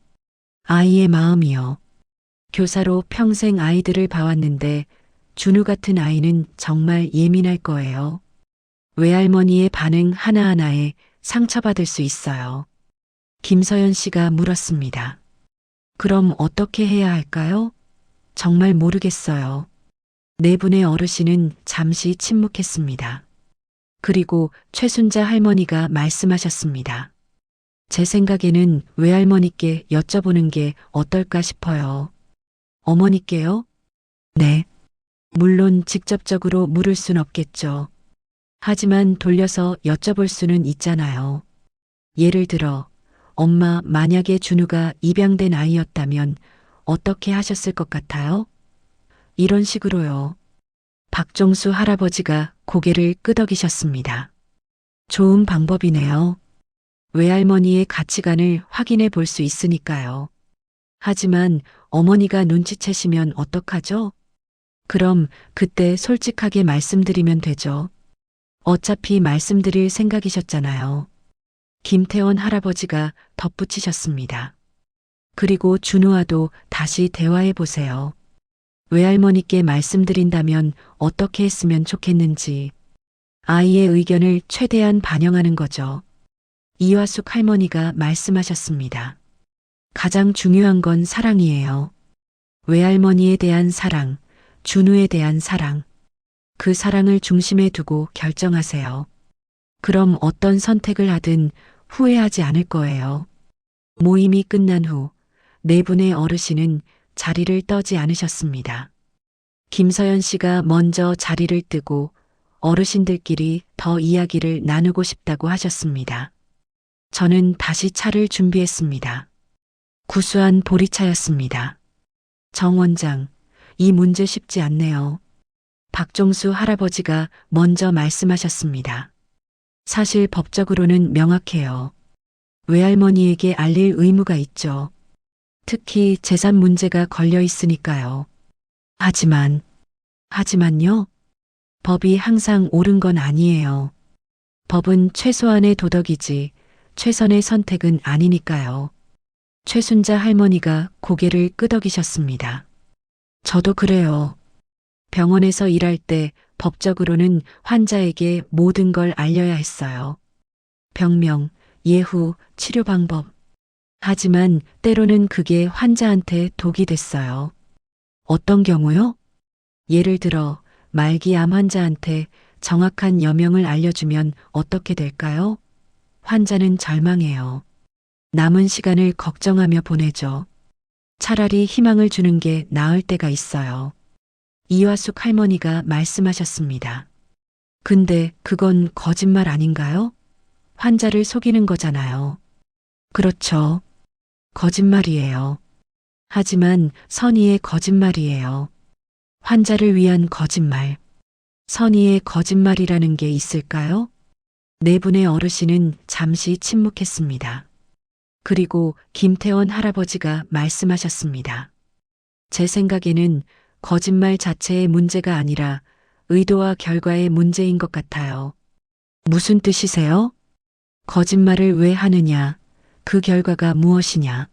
아이의 마음이요. 교사로 평생 아이들을 봐왔는데 준우 같은 아이는 정말 예민할 거예요. 외할머니의 반응 하나하나에 상처받을 수 있어요. 김서연 씨가 물었습니다. 그럼 어떻게 해야 할까요? 정말 모르겠어요. 네 분의 어르신은 잠시 침묵했습니다. 그리고 최순자 할머니가 말씀하셨습니다. 제 생각에는 외할머니께 여쭤보는 게 어떨까 싶어요. 어머니께요? 네. 물론 직접적으로 물을 순 없겠죠. 하지만 돌려서 여쭤볼 수는 있잖아요. 예를 들어, 엄마 만약에 준우가 입양된 아이였다면 어떻게 하셨을 것 같아요? 이런 식으로요. 박종수 할아버지가 고개를 끄덕이셨습니다. 좋은 방법이네요. 외할머니의 가치관을 확인해 볼 수 있으니까요. 하지만 어머니가 눈치채시면 어떡하죠? 그럼 그때 솔직하게 말씀드리면 되죠. 어차피 말씀드릴 생각이셨잖아요. 김태원 할아버지가 덧붙이셨습니다. 그리고 준우와도 다시 대화해 보세요. 외할머니께 말씀드린다면 어떻게 했으면 좋겠는지. 아이의 의견을 최대한 반영하는 거죠. 이화숙 할머니가 말씀하셨습니다. 가장 중요한 건 사랑이에요. 외할머니에 대한 사랑, 준우에 대한 사랑. 그 사랑을 중심에 두고 결정하세요. 그럼 어떤 선택을 하든 후회하지 않을 거예요. 모임이 끝난 후 네 분의 어르신은 자리를 떠지 않으셨습니다. 김서연 씨가 먼저 자리를 뜨고 어르신들끼리 더 이야기를 나누고 싶다고 하셨습니다. 저는 다시 차를 준비했습니다. 구수한 보리차였습니다. 정 원장, 이 문제 쉽지 않네요. 박종수 할아버지가 먼저 말씀하셨습니다. 사실 법적으로는 명확해요. 외할머니에게 알릴 의무가 있죠. 특히 재산 문제가 걸려 있으니까요. 하지만요? 법이 항상 옳은 건 아니에요. 법은 최소한의 도덕이지 최선의 선택은 아니니까요. 최순자 할머니가 고개를 끄덕이셨습니다. 저도 그래요. 병원에서 일할 때 법적으로는 환자에게 모든 걸 알려야 했어요. 병명, 예후, 치료 방법. 하지만 때로는 그게 환자한테 독이 됐어요. 어떤 경우요? 예를 들어 말기 암 환자한테 정확한 여명을 알려주면 어떻게 될까요? 환자는 절망해요. 남은 시간을 걱정하며 보내죠. 차라리 희망을 주는 게 나을 때가 있어요. 이화숙 할머니가 말씀하셨습니다. 근데 그건 거짓말 아닌가요? 환자를 속이는 거잖아요. 그렇죠. 거짓말이에요. 하지만 선의의 거짓말이에요. 환자를 위한 거짓말. 선의의 거짓말이라는 게 있을까요? 네 분의 어르신은 잠시 침묵했습니다. 그리고 김태원 할아버지가 말씀하셨습니다. 제 생각에는 거짓말 자체의 문제가 아니라 의도와 결과의 문제인 것 같아요. 무슨 뜻이세요? 거짓말을 왜 하느냐? 그 결과가 무엇이냐?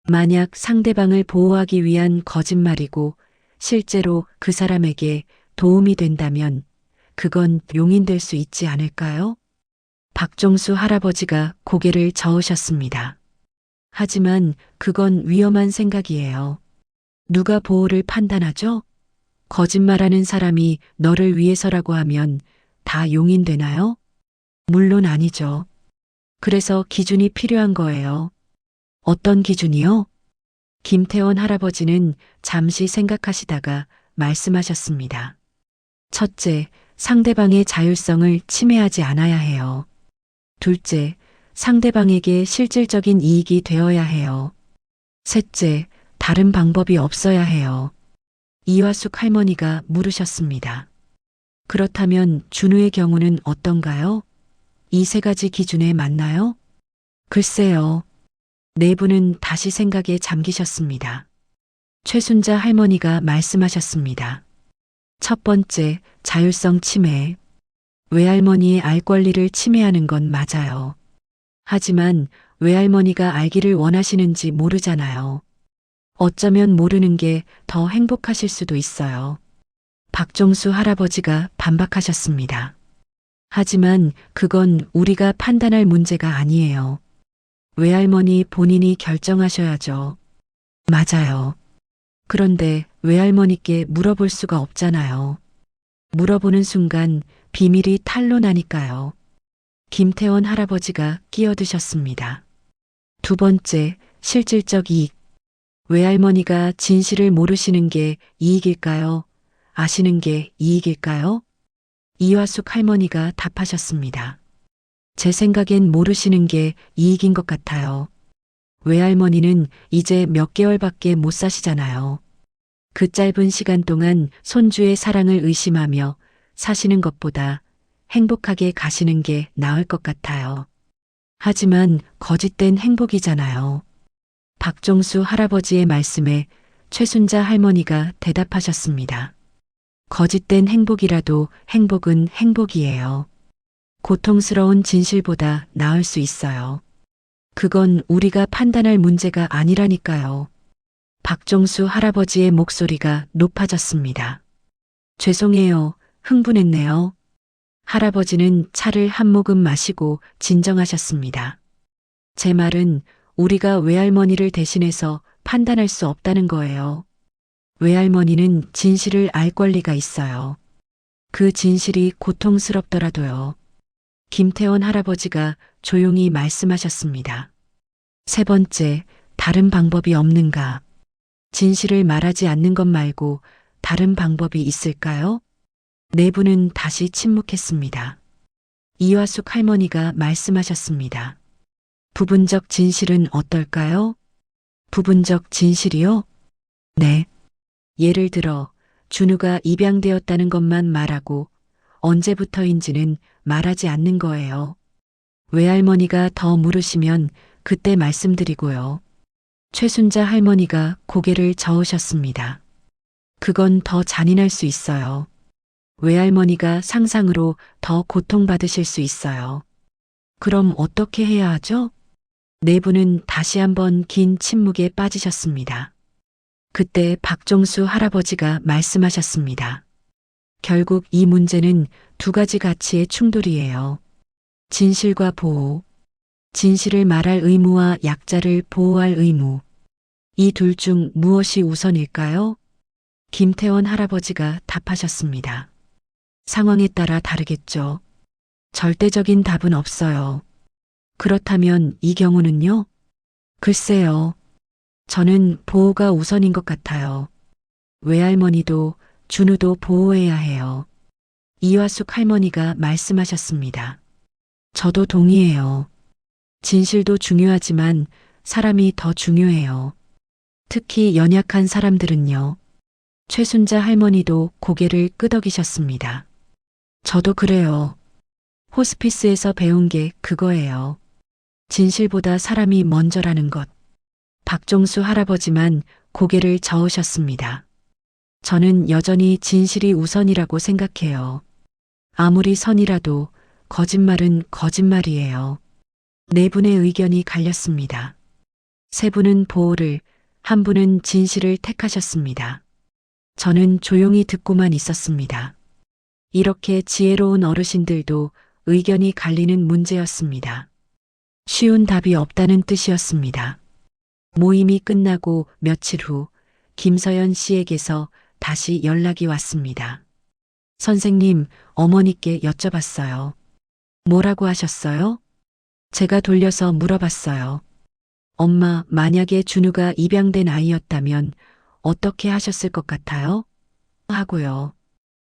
만약 상대방을 보호하기 위한 거짓말이고 실제로 그 사람에게 도움이 된다면 그건 용인될 수 있지 않을까요? 박종수 할아버지가 고개를 저으셨습니다. 하지만 그건 위험한 생각이에요. 누가 보호를 판단하죠? 거짓말하는 사람이 너를 위해서라고 하면 다 용인되나요? 물론 아니죠. 그래서 기준이 필요한 거예요. 어떤 기준이요? 김태원 할아버지는 잠시 생각하시다가 말씀하셨습니다. 첫째, 상대방의 자율성을 침해하지 않아야 해요. 둘째, 상대방에게 실질적인 이익이 되어야 해요. 셋째, 다른 방법이 없어야 해요. 이화숙 할머니가 물으셨습니다. 그렇다면 준우의 경우는 어떤가요? 이 세 가지 기준에 맞나요? 글쎄요. 네 분은 다시 생각에 잠기셨습니다. 최순자 할머니가 말씀하셨습니다. 첫 번째, 자율성 침해. 외할머니의 알 권리를 침해하는 건 맞아요. 하지만 외할머니가 알기를 원하시는지 모르잖아요. 어쩌면 모르는 게 더 행복하실 수도 있어요. 박종수 할아버지가 반박하셨습니다. 하지만 그건 우리가 판단할 문제가 아니에요. 외할머니 본인이 결정하셔야죠. 맞아요. 그런데 외할머니께 물어볼 수가 없잖아요. 물어보는 순간 비밀이 탄로나니까요. 김태원 할아버지가 끼어드셨습니다. 두 번째, 실질적 이익. 외할머니가 진실을 모르시는 게 이익일까요? 아시는 게 이익일까요? 이화숙 할머니가 답하셨습니다. 제 생각엔 모르시는 게 이익인 것 같아요. 외할머니는 이제 몇 개월밖에 못 사시잖아요. 그 짧은 시간 동안 손주의 사랑을 의심하며 사시는 것보다 행복하게 가시는 게 나을 것 같아요. 하지만 거짓된 행복이잖아요. 박종수 할아버지의 말씀에 최순자 할머니가 대답하셨습니다. 거짓된 행복이라도 행복은 행복이에요. 고통스러운 진실보다 나을 수 있어요. 그건 우리가 판단할 문제가 아니라니까요. 박종수 할아버지의 목소리가 높아졌습니다. 죄송해요. 흥분했네요. 할아버지는 차를 한 모금 마시고 진정하셨습니다. 제 말은 우리가 외할머니를 대신해서 판단할 수 없다는 거예요. 외할머니는 진실을 알 권리가 있어요. 그 진실이 고통스럽더라도요. 김태원 할아버지가 조용히 말씀하셨습니다. 세 번째, 다른 방법이 없는가? 진실을 말하지 않는 것 말고 다른 방법이 있을까요? 네 분은 다시 침묵했습니다. 이화숙 할머니가 말씀하셨습니다. 부분적 진실은 어떨까요? 부분적 진실이요? 네. 예를 들어 준우가 입양되었다는 것만 말하고 언제부터인지는 말하지 않는 거예요. 외할머니가 더 물으시면 그때 말씀드리고요. 최순자 할머니가 고개를 저으셨습니다. 그건 더 잔인할 수 있어요. 외할머니가 상상으로 더 고통받으실 수 있어요. 그럼 어떻게 해야 하죠? 네 분은 다시 한번 긴 침묵에 빠지셨습니다. 그때 박종수 할아버지가 말씀하셨습니다. 결국 이 문제는 두 가지 가치의 충돌이에요. 진실과 보호. 진실을 말할 의무와 약자를 보호할 의무. 이 둘 중 무엇이 우선일까요? 김태원 할아버지가 답하셨습니다. 상황에 따라 다르겠죠. 절대적인 답은 없어요. 그렇다면 이 경우는요? 글쎄요. 저는 보호가 우선인 것 같아요. 외할머니도 준우도 보호해야 해요. 이화숙 할머니가 말씀하셨습니다. 저도 동의해요. 진실도 중요하지만 사람이 더 중요해요. 특히 연약한 사람들은요. 최순자 할머니도 고개를 끄덕이셨습니다. 저도 그래요. 호스피스에서 배운 게 그거예요. 진실보다 사람이 먼저라는 것. 박종수 할아버지만 고개를 저으셨습니다. 저는 여전히 진실이 우선이라고 생각해요. 아무리 선이라도 거짓말은 거짓말이에요. 네 분의 의견이 갈렸습니다. 세 분은 보호를, 한 분은 진실을 택하셨습니다. 저는 조용히 듣고만 있었습니다. 이렇게 지혜로운 어르신들도 의견이 갈리는 문제였습니다. 쉬운 답이 없다는 뜻이었습니다. 모임이 끝나고 며칠 후 김서연 씨에게서 다시 연락이 왔습니다. 선생님, 어머니께 여쭤봤어요. 뭐라고 하셨어요? 제가 돌려서 물어봤어요. 엄마, 만약에 준우가 입양된 아이였다면 어떻게 하셨을 것 같아요? 하고요.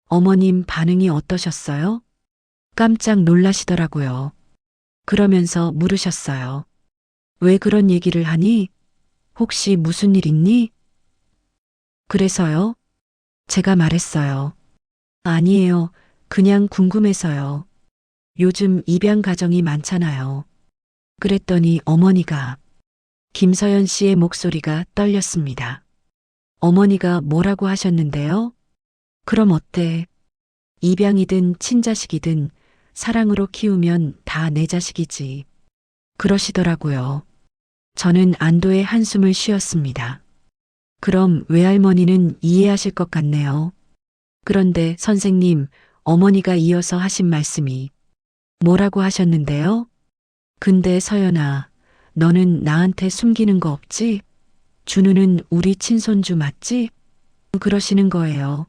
어머님 반응이 어떠셨어요? 깜짝 놀라시더라고요. 그러면서 물으셨어요. 왜 그런 얘기를 하니? 혹시 무슨 일 있니? 그래서요? 제가 말했어요. 아니에요. 그냥 궁금해서요. 요즘 입양 가정이 많잖아요. 그랬더니 어머니가, 김서연 씨의 목소리가 떨렸습니다. 어머니가 뭐라고 하셨는데요? 그럼 어때? 입양이든 친자식이든 사랑으로 키우면 다 내 자식이지. 그러시더라고요. 저는 안도의 한숨을 쉬었습니다. 그럼 외할머니는 이해하실 것 같네요. 그런데 선생님, 어머니가 이어서 하신 말씀이 뭐라고 하셨는데요? 근데 서연아, 너는 나한테 숨기는 거 없지? 준우는 우리 친손주 맞지? 그러시는 거예요.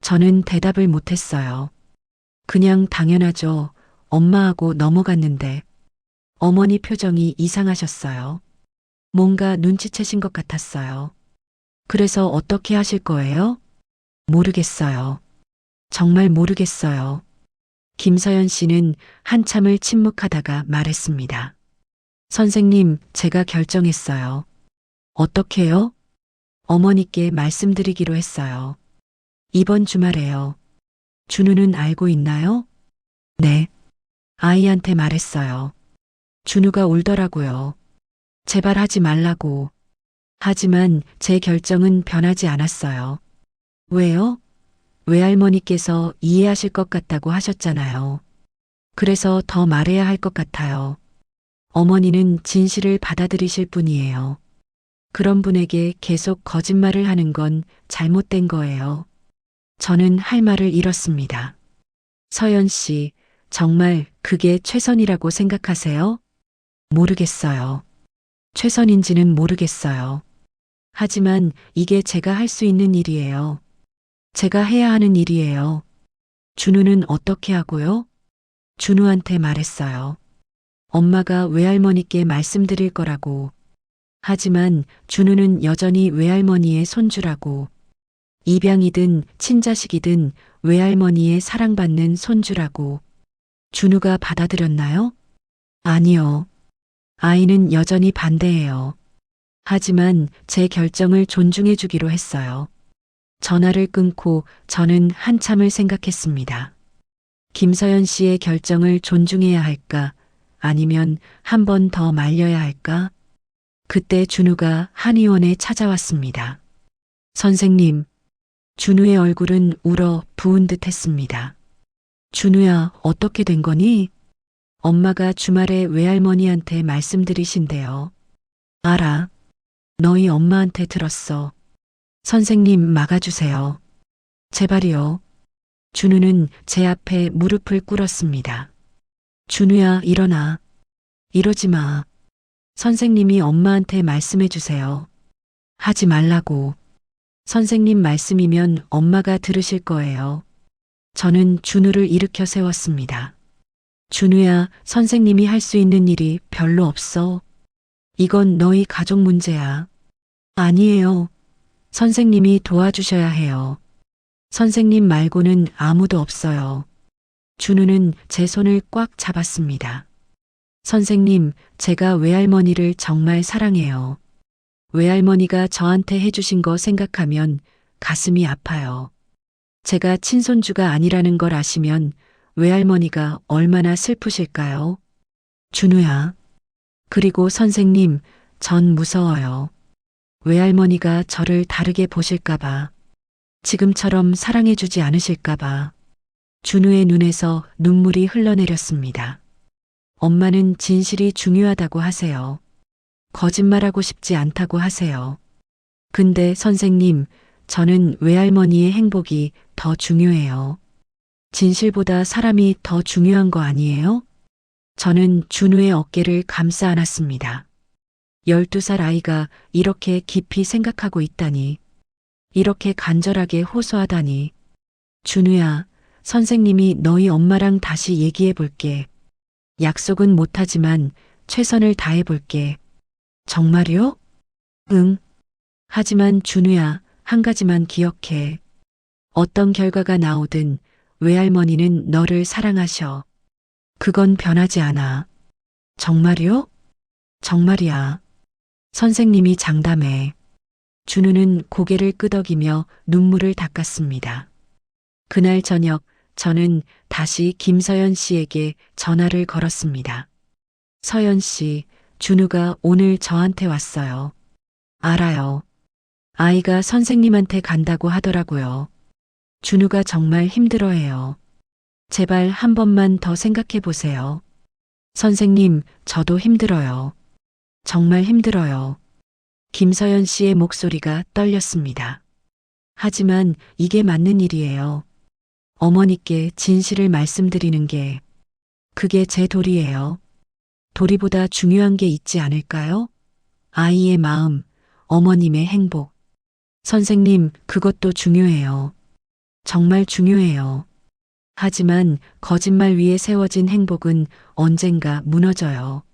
저는 대답을 못했어요. 그냥 당연하죠. 엄마하고 넘어갔는데 어머니 표정이 이상하셨어요. 뭔가 눈치채신 것 같았어요. 그래서 어떻게 하실 거예요? 모르겠어요. 정말 모르겠어요. 김서연 씨는 한참을 침묵하다가 말했습니다. 선생님, 제가 결정했어요. 어떻게요? 어머니께 말씀드리기로 했어요. 이번 주말에요. 준우는 알고 있나요? 네. 아이한테 말했어요. 준우가 울더라고요. 제발 하지 말라고. 하지만 제 결정은 변하지 않았어요. 왜요? 외할머니께서 이해하실 것 같다고 하셨잖아요. 그래서 더 말해야 할 것 같아요. 어머니는 진실을 받아들이실 분이에요. 그런 분에게 계속 거짓말을 하는 건 잘못된 거예요. 저는 할 말을 잃었습니다. 서연 씨, 정말 그게 최선이라고 생각하세요? 모르겠어요. 최선인지는 모르겠어요. 하지만 이게 제가 할 수 있는 일이에요. 제가 해야 하는 일이에요. 준우는 어떻게 하고요? 준우한테 말했어요. 엄마가 외할머니께 말씀드릴 거라고. 하지만 준우는 여전히 외할머니의 손주라고. 입양이든 친자식이든 외할머니의 사랑받는 손주라고. 준우가 받아들였나요? 아니요. 아이는 여전히 반대해요. 하지만 제 결정을 존중해 주기로 했어요. 전화를 끊고 저는 한참을 생각했습니다. 김서연 씨의 결정을 존중해야 할까? 아니면 한 번 더 말려야 할까? 그때 준우가 한의원에 찾아왔습니다. 선생님, 준우의 얼굴은 울어 부은 듯 했습니다. 준우야, 어떻게 된 거니? 엄마가 주말에 외할머니한테 말씀드리신대요. 알아. 너희 엄마한테 들었어. 선생님 막아주세요. 제발이요. 준우는 제 앞에 무릎을 꿇었습니다. 준우야, 일어나. 이러지 마. 선생님이 엄마한테 말씀해 주세요. 하지 말라고. 선생님 말씀이면 엄마가 들으실 거예요. 저는 준우를 일으켜 세웠습니다. 준우야, 선생님이 할 수 있는 일이 별로 없어. 이건 너희 가족 문제야. 아니에요. 선생님이 도와주셔야 해요. 선생님 말고는 아무도 없어요. 준우는 제 손을 꽉 잡았습니다. 선생님, 제가 외할머니를 정말 사랑해요. 외할머니가 저한테 해주신 거 생각하면 가슴이 아파요. 제가 친손주가 아니라는 걸 아시면 외할머니가 얼마나 슬프실까요? 준우야. 그리고 선생님, 전 무서워요. 외할머니가 저를 다르게 보실까봐. 지금처럼 사랑해주지 않으실까봐. 준우의 눈에서 눈물이 흘러내렸습니다. 엄마는 진실이 중요하다고 하세요. 거짓말하고 싶지 않다고 하세요. 근데 선생님, 저는 외할머니의 행복이 더 중요해요. 진실보다 사람이 더 중요한 거 아니에요? 저는 준우의 어깨를 감싸 안았습니다. 12살 아이가 이렇게 깊이 생각하고 있다니. 이렇게 간절하게 호소하다니. 준우야, 선생님이 너희 엄마랑 다시 얘기해 볼게. 약속은 못하지만 최선을 다해 볼게. 정말요? 응. 하지만 준우야, 한 가지만 기억해. 어떤 결과가 나오든 외할머니는 너를 사랑하셔. 그건 변하지 않아. 정말요? 정말이야. 선생님이 장담해. 준우는 고개를 끄덕이며 눈물을 닦았습니다. 그날 저녁 저는 다시 김서연 씨에게 전화를 걸었습니다. 서연 씨, 준우가 오늘 저한테 왔어요. 알아요. 아이가 선생님한테 간다고 하더라고요. 준우가 정말 힘들어해요. 제발 한 번만 더 생각해 보세요. 선생님, 저도 힘들어요. 정말 힘들어요. 김서연 씨의 목소리가 떨렸습니다. 하지만 이게 맞는 일이에요. 어머니께 진실을 말씀드리는 게, 그게 제 도리예요. 도리보다 중요한 게 있지 않을까요? 아이의 마음, 어머님의 행복. 선생님, 그것도 중요해요. 정말 중요해요. 하지만 거짓말 위에 세워진 행복은 언젠가 무너져요.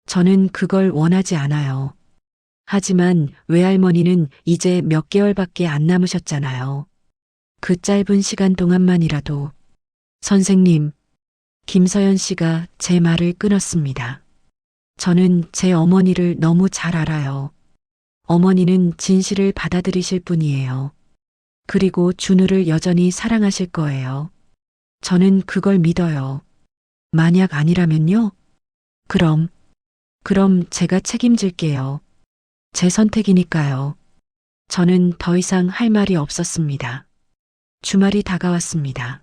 저는 그걸 원하지 않아요. 하지만 외할머니는 이제 몇 개월밖에 안 남으셨잖아요. 그 짧은 시간 동안만이라도. 선생님, 김서연 씨가 제 말을 끊었습니다. 저는 제 어머니를 너무 잘 알아요. 어머니는 진실을 받아들이실 분이에요. 그리고 준우를 여전히 사랑하실 거예요. 저는 그걸 믿어요. 만약 아니라면요? 그럼 제가 책임질게요. 제 선택이니까요. 저는 더 이상 할 말이 없었습니다. 주말이 다가왔습니다.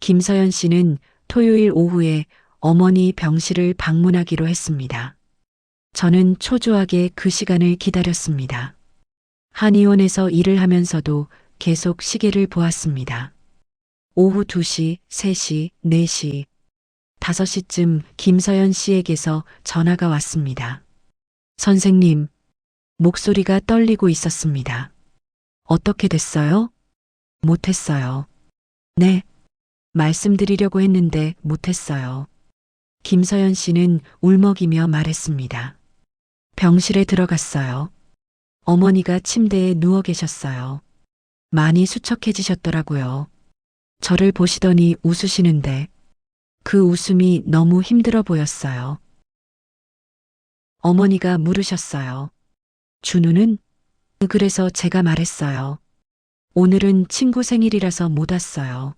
김서연 씨는 토요일 오후에 어머니 병실을 방문하기로 했습니다. 저는 초조하게 그 시간을 기다렸습니다. 한의원에서 일을 하면서도 계속 시계를 보았습니다. 오후 2시, 3시, 4시, 5시쯤 김서연 씨에게서 전화가 왔습니다. 선생님, 목소리가 떨리고 있었습니다. 어떻게 됐어요? 못했어요. 네, 말씀드리려고 했는데 못했어요. 김서연 씨는 울먹이며 말했습니다. 병실에 들어갔어요. 어머니가 침대에 누워 계셨어요. 많이 수척해지셨더라고요. 저를 보시더니 웃으시는데 그 웃음이 너무 힘들어 보였어요. 어머니가 물으셨어요. 준우는? 그래서 제가 말했어요. 오늘은 친구 생일이라서 못 왔어요.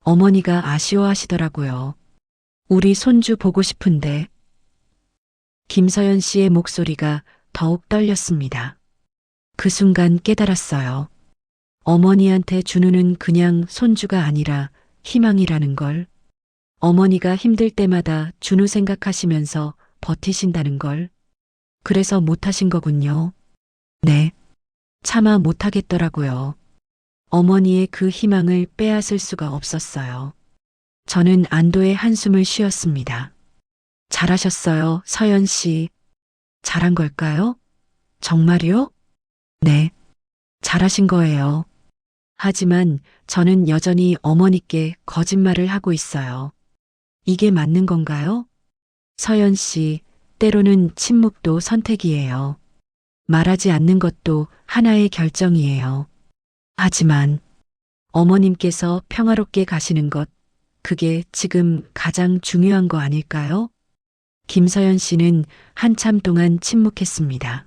어머니가 아쉬워하시더라고요. 우리 손주 보고 싶은데. 김서연 씨의 목소리가 더욱 떨렸습니다. 그 순간 깨달았어요. 어머니한테 준우는 그냥 손주가 아니라 희망이라는 걸. 어머니가 힘들 때마다 준우 생각하시면서 버티신다는 걸. 그래서 못하신 거군요. 네. 차마 못하겠더라고요. 어머니의 그 희망을 빼앗을 수가 없었어요. 저는 안도의 한숨을 쉬었습니다. 잘하셨어요, 서연 씨. 잘한 걸까요? 정말요? 네. 잘하신 거예요. 하지만 저는 여전히 어머니께 거짓말을 하고 있어요. 이게 맞는 건가요? 서연 씨, 때로는 침묵도 선택이에요. 말하지 않는 것도 하나의 결정이에요. 하지만 어머님께서 평화롭게 가시는 것, 그게 지금 가장 중요한 거 아닐까요? 김서연 씨는 한참 동안 침묵했습니다.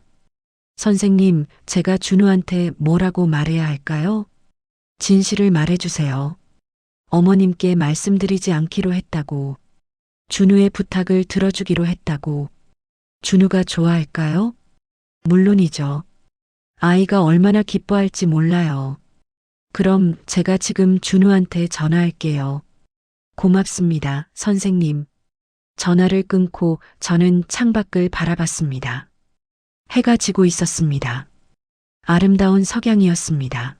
선생님, 제가 준우한테 뭐라고 말해야 할까요? 진실을 말해주세요. 어머님께 말씀드리지 않기로 했다고. 준우의 부탁을 들어주기로 했다고. 준우가 좋아할까요? 물론이죠. 아이가 얼마나 기뻐할지 몰라요. 그럼 제가 지금 준우한테 전화할게요. 고맙습니다, 선생님. 전화를 끊고 저는 창밖을 바라봤습니다. 해가 지고 있었습니다. 아름다운 석양이었습니다.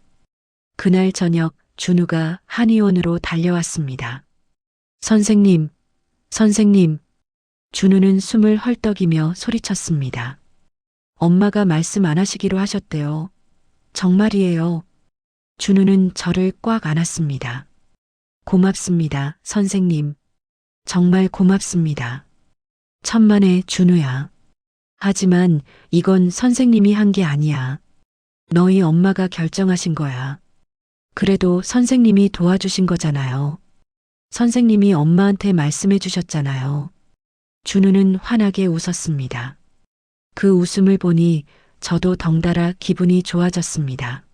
그날 저녁 준우가 한의원으로 달려왔습니다. 선생님, 선생님. 준우는 숨을 헐떡이며 소리쳤습니다. 엄마가 말씀 안 하시기로 하셨대요. 정말이에요. 준우는 저를 꽉 안았습니다. 고맙습니다, 선생님. 정말 고맙습니다. 천만에 준우야. 하지만 이건 선생님이 한 게 아니야. 너희 엄마가 결정하신 거야. 그래도 선생님이 도와주신 거잖아요. 선생님이 엄마한테 말씀해 주셨잖아요. 준우는 환하게 웃었습니다. 그 웃음을 보니 저도 덩달아 기분이 좋아졌습니다.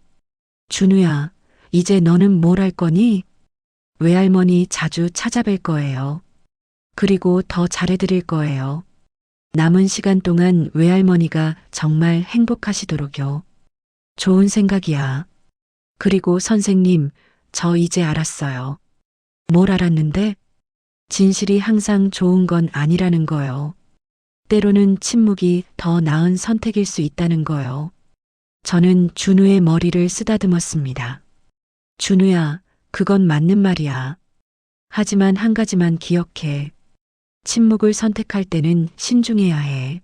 준우야, 이제 너는 뭘 할 거니? 외할머니 자주 찾아뵐 거예요. 그리고 더 잘해드릴 거예요. 남은 시간 동안 외할머니가 정말 행복하시도록요. 좋은 생각이야. 그리고 선생님, 저 이제 알았어요. 뭘 알았는데? 진실이 항상 좋은 건 아니라는 거요. 때로는 침묵이 더 나은 선택일 수 있다는 거요. 저는 준우의 머리를 쓰다듬었습니다. 준우야, 그건 맞는 말이야. 하지만 한 가지만 기억해. 침묵을 선택할 때는 신중해야 해.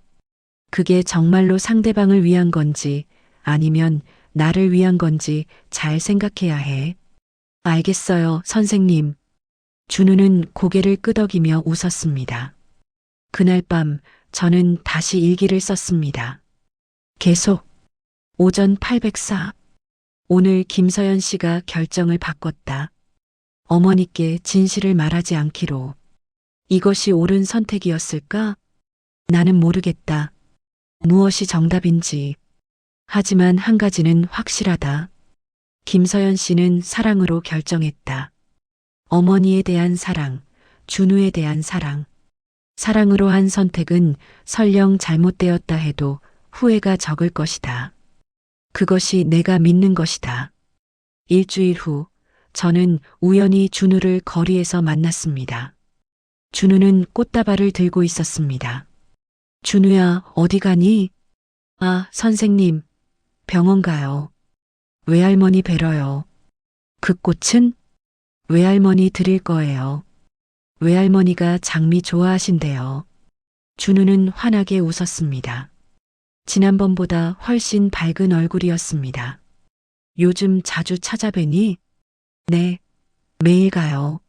그게 정말로 상대방을 위한 건지 아니면 나를 위한 건지 잘 생각해야 해. 알겠어요, 선생님. 준우는 고개를 끄덕이며 웃었습니다. 그날 밤 저는 다시 일기를 썼습니다. 계속. 오전 804. 오늘 김서연 씨가 결정을 바꿨다. 어머니께 진실을 말하지 않기로. 이것이 옳은 선택이었을까? 나는 모르겠다. 무엇이 정답인지. 하지만 한 가지는 확실하다. 김서연 씨는 사랑으로 결정했다. 어머니에 대한 사랑, 준우에 대한 사랑. 사랑으로 한 선택은 설령 잘못되었다 해도 후회가 적을 것이다. 그것이 내가 믿는 것이다. 일주일 후, 저는 우연히 준우를 거리에서 만났습니다. 준우는 꽃다발을 들고 있었습니다. 준우야, 어디 가니? 아, 선생님, 병원 가요. 외할머니 뵈러요. 그 꽃은? 외할머니 드릴 거예요. 외할머니가 장미 좋아하신대요. 준우는 환하게 웃었습니다. 지난번보다 훨씬 밝은 얼굴이었습니다. 요즘 자주 찾아뵈니? 네, 매일 가요.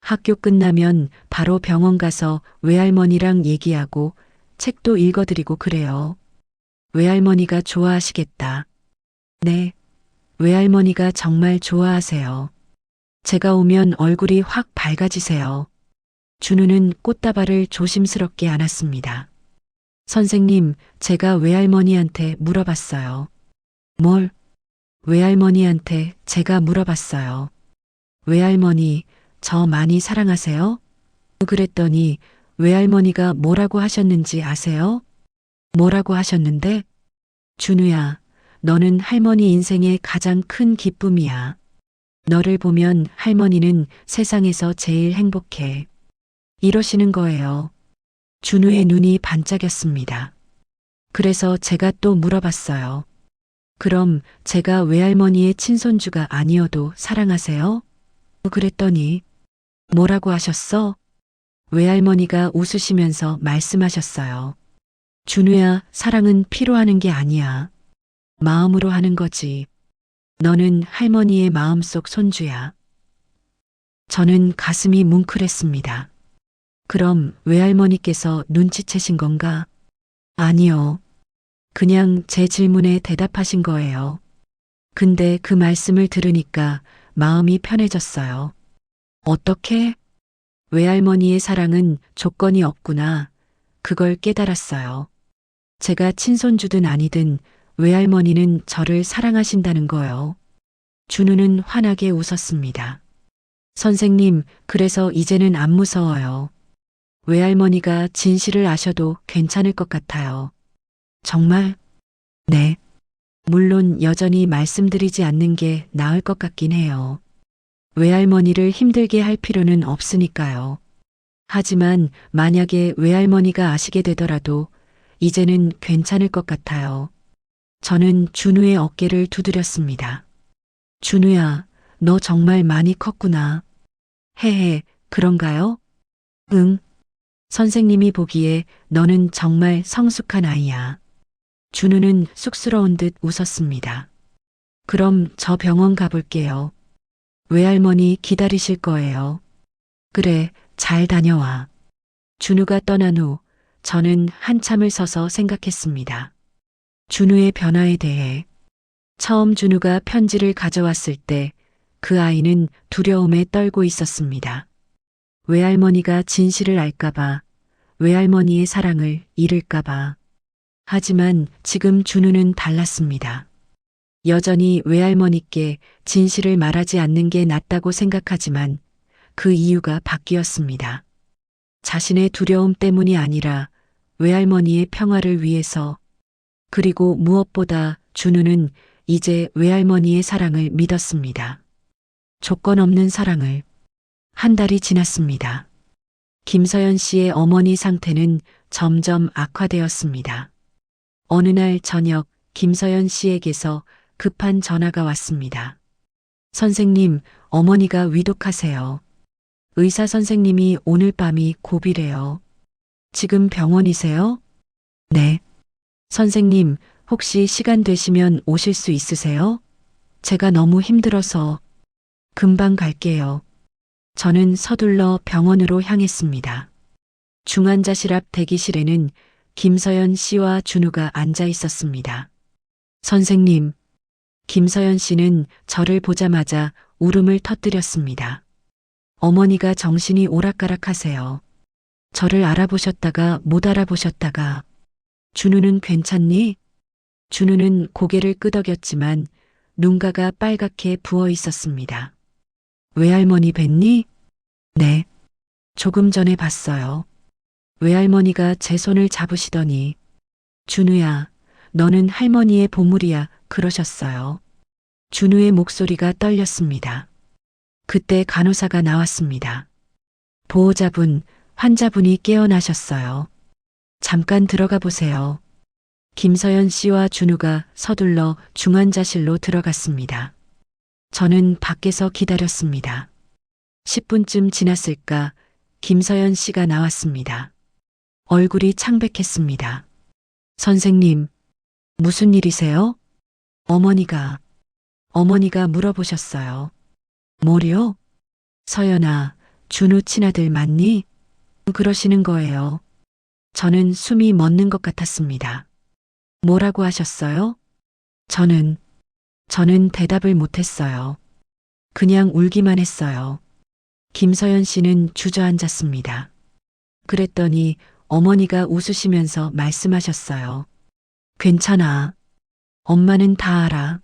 학교 끝나면 바로 병원 가서 외할머니랑 얘기하고 책도 읽어드리고 그래요. 외할머니가 좋아하시겠다. 네, 외할머니가 정말 좋아하세요. 제가 오면 얼굴이 확 밝아지세요. 준우는 꽃다발을 조심스럽게 안았습니다. 선생님, 제가 외할머니한테 물어봤어요. 뭘? 외할머니한테 제가 물어봤어요. 외할머니, 저 많이 사랑하세요? 그랬더니 외할머니가 뭐라고 하셨는지 아세요? 뭐라고 하셨는데? 준우야, 너는 할머니 인생의 가장 큰 기쁨이야. 너를 보면 할머니는 세상에서 제일 행복해. 이러시는 거예요. 준우의 눈이 반짝였습니다. 그래서 제가 또 물어봤어요. 그럼 제가 외할머니의 친손주가 아니어도 사랑하세요? 그랬더니 뭐라고 하셨어? 외할머니가 웃으시면서 말씀하셨어요. 준우야, 사랑은 피로 하는 게 아니야. 마음으로 하는 거지. 너는 할머니의 마음속 손주야. 저는 가슴이 뭉클했습니다. 그럼 외할머니께서 눈치채신 건가? 아니요. 그냥 제 질문에 대답하신 거예요. 근데 그 말씀을 들으니까 마음이 편해졌어요. 어떻게? 외할머니의 사랑은 조건이 없구나. 그걸 깨달았어요. 제가 친손주든 아니든 외할머니는 저를 사랑하신다는 거요. 준우는 환하게 웃었습니다. 선생님, 그래서 이제는 안 무서워요. 외할머니가 진실을 아셔도 괜찮을 것 같아요. 정말? 네. 물론 여전히 말씀드리지 않는 게 나을 것 같긴 해요. 외할머니를 힘들게 할 필요는 없으니까요. 하지만 만약에 외할머니가 아시게 되더라도 이제는 괜찮을 것 같아요. 저는 준우의 어깨를 두드렸습니다. 준우야, 너 정말 많이 컸구나. 헤헤, 그런가요? 응. 선생님이 보기에 너는 정말 성숙한 아이야. 준우는 쑥스러운 듯 웃었습니다. 그럼 저 병원 가볼게요. 외할머니 기다리실 거예요. 그래, 잘 다녀와. 준우가 떠난 후 저는 한참을 서서 생각했습니다. 준우의 변화에 대해. 처음 준우가 편지를 가져왔을 때 그 아이는 두려움에 떨고 있었습니다. 외할머니가 진실을 알까봐, 외할머니의 사랑을 잃을까봐. 하지만 지금 준우는 달랐습니다. 여전히 외할머니께 진실을 말하지 않는 게 낫다고 생각하지만 그 이유가 바뀌었습니다. 자신의 두려움 때문이 아니라 외할머니의 평화를 위해서, 그리고 무엇보다 준우는 이제 외할머니의 사랑을 믿었습니다. 조건 없는 사랑을. 한 달이 지났습니다. 김서연 씨의 어머니 상태는 점점 악화되었습니다. 어느 날 저녁 김서연 씨에게서 급한 전화가 왔습니다. 선생님, 어머니가 위독하세요. 의사 선생님이 오늘 밤이 고비래요. 지금 병원이세요? 네. 선생님, 혹시 시간 되시면 오실 수 있으세요? 제가 너무 힘들어서. 금방 갈게요. 저는 서둘러 병원으로 향했습니다. 중환자실 앞 대기실에는 김서연 씨와 준우가 앉아 있었습니다. 선생님, 김서연 씨는 저를 보자마자 울음을 터뜨렸습니다. 어머니가 정신이 오락가락하세요. 저를 알아보셨다가 못 알아보셨다가. 준우는 괜찮니? 준우는 고개를 끄덕였지만 눈가가 빨갛게 부어 있었습니다. 외할머니 뵀니? 네. 조금 전에 봤어요. 외할머니가 제 손을 잡으시더니 준우야, 너는 할머니의 보물이야 그러셨어요. 준우의 목소리가 떨렸습니다. 그때 간호사가 나왔습니다. 보호자분, 환자분이 깨어나셨어요. 잠깐 들어가 보세요. 김서연 씨와 준우가 서둘러 중환자실로 들어갔습니다. 저는 밖에서 기다렸습니다. 10분쯤 지났을까 김서연 씨가 나왔습니다. 얼굴이 창백했습니다. 선생님, 무슨 일이세요? 어머니가 물어보셨어요. 뭐요? 서연아, 준우 친아들 맞니? 그러시는 거예요. 저는 숨이 멎는 것 같았습니다. 뭐라고 하셨어요? 저는 대답을 못했어요. 그냥 울기만 했어요. 김서연 씨는 주저앉았습니다. 그랬더니 어머니가 웃으시면서 말씀하셨어요. 괜찮아. 엄마는 다 알아.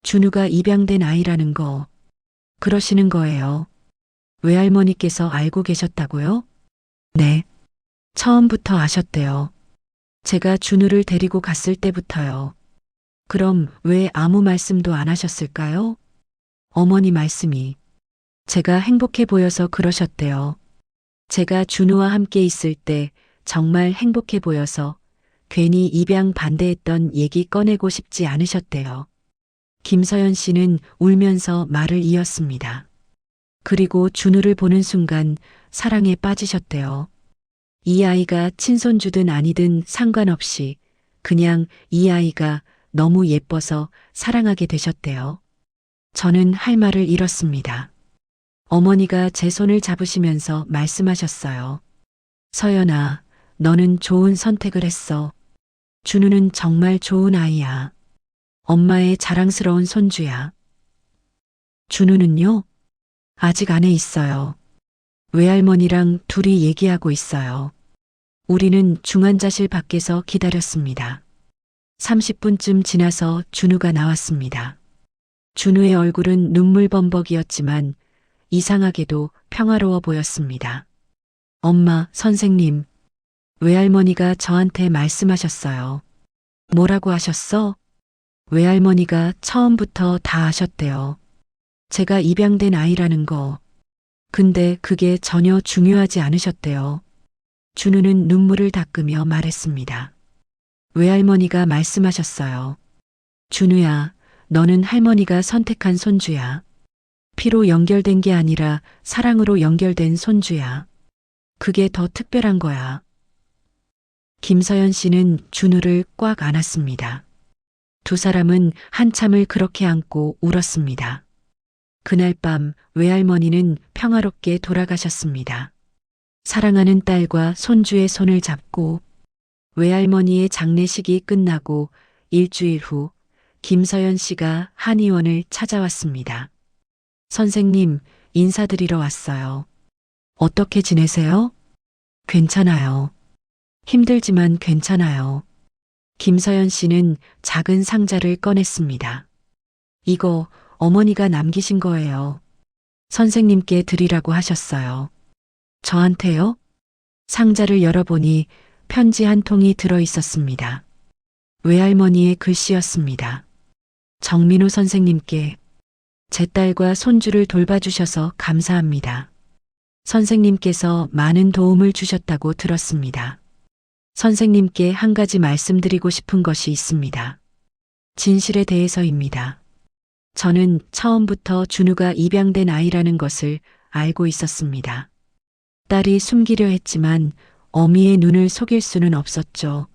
준우가 입양된 아이라는 거. 그러시는 거예요. 외할머니께서 알고 계셨다고요? 네. 처음부터 아셨대요. 제가 준우를 데리고 갔을 때부터요. 그럼 왜 아무 말씀도 안 하셨을까요? 어머니 말씀이. 제가 행복해 보여서 그러셨대요. 제가 준우와 함께 있을 때 정말 행복해 보여서 괜히 입양 반대했던 얘기 꺼내고 싶지 않으셨대요. 김서연 씨는 울면서 말을 이었습니다. 그리고 준우를 보는 순간 사랑에 빠지셨대요. 이 아이가 친손주든 아니든 상관없이 그냥 이 아이가 너무 예뻐서 사랑하게 되셨대요. 저는 할 말을 잃었습니다. 어머니가 제 손을 잡으시면서 말씀하셨어요. 서연아, 너는 좋은 선택을 했어. 준우는 정말 좋은 아이야. 엄마의 자랑스러운 손주야. 준우는요? 아직 안에 있어요. 외할머니랑 둘이 얘기하고 있어요. 우리는 중환자실 밖에서 기다렸습니다. 30분쯤 지나서 준우가 나왔습니다. 준우의 얼굴은 눈물범벅이었지만 이상하게도 평화로워 보였습니다. 엄마, 선생님, 외할머니가 저한테 말씀하셨어요. 뭐라고 하셨어? 외할머니가 처음부터 다 아셨대요. 제가 입양된 아이라는 거. 근데 그게 전혀 중요하지 않으셨대요. 준우는 눈물을 닦으며 말했습니다. 외할머니가 말씀하셨어요. 준우야, 너는 할머니가 선택한 손주야. 피로 연결된 게 아니라 사랑으로 연결된 손주야. 그게 더 특별한 거야. 김서연 씨는 준우를 꽉 안았습니다. 두 사람은 한참을 그렇게 안고 울었습니다. 그날 밤 외할머니는 평화롭게 돌아가셨습니다. 사랑하는 딸과 손주의 손을 잡고 외할머니의 장례식이 끝나고 일주일 후 김서연 씨가 한의원을 찾아왔습니다. 선생님, 인사드리러 왔어요. 어떻게 지내세요? 괜찮아요. 힘들지만 괜찮아요. 김서연 씨는 작은 상자를 꺼냈습니다. 이거 어머니가 남기신 거예요. 선생님께 드리라고 하셨어요. 저한테요? 상자를 열어보니 편지 한 통이 들어 있었습니다. 외할머니의 글씨였습니다. 정민호 선생님께 제 딸과 손주를 돌봐주셔서 감사합니다. 선생님께서 많은 도움을 주셨다고 들었습니다. 선생님께 한 가지 말씀드리고 싶은 것이 있습니다. 진실에 대해서입니다. 저는 처음부터 준우가 입양된 아이라는 것을 알고 있었습니다. 딸이 숨기려 했지만 어미의 눈을 속일 수는 없었죠.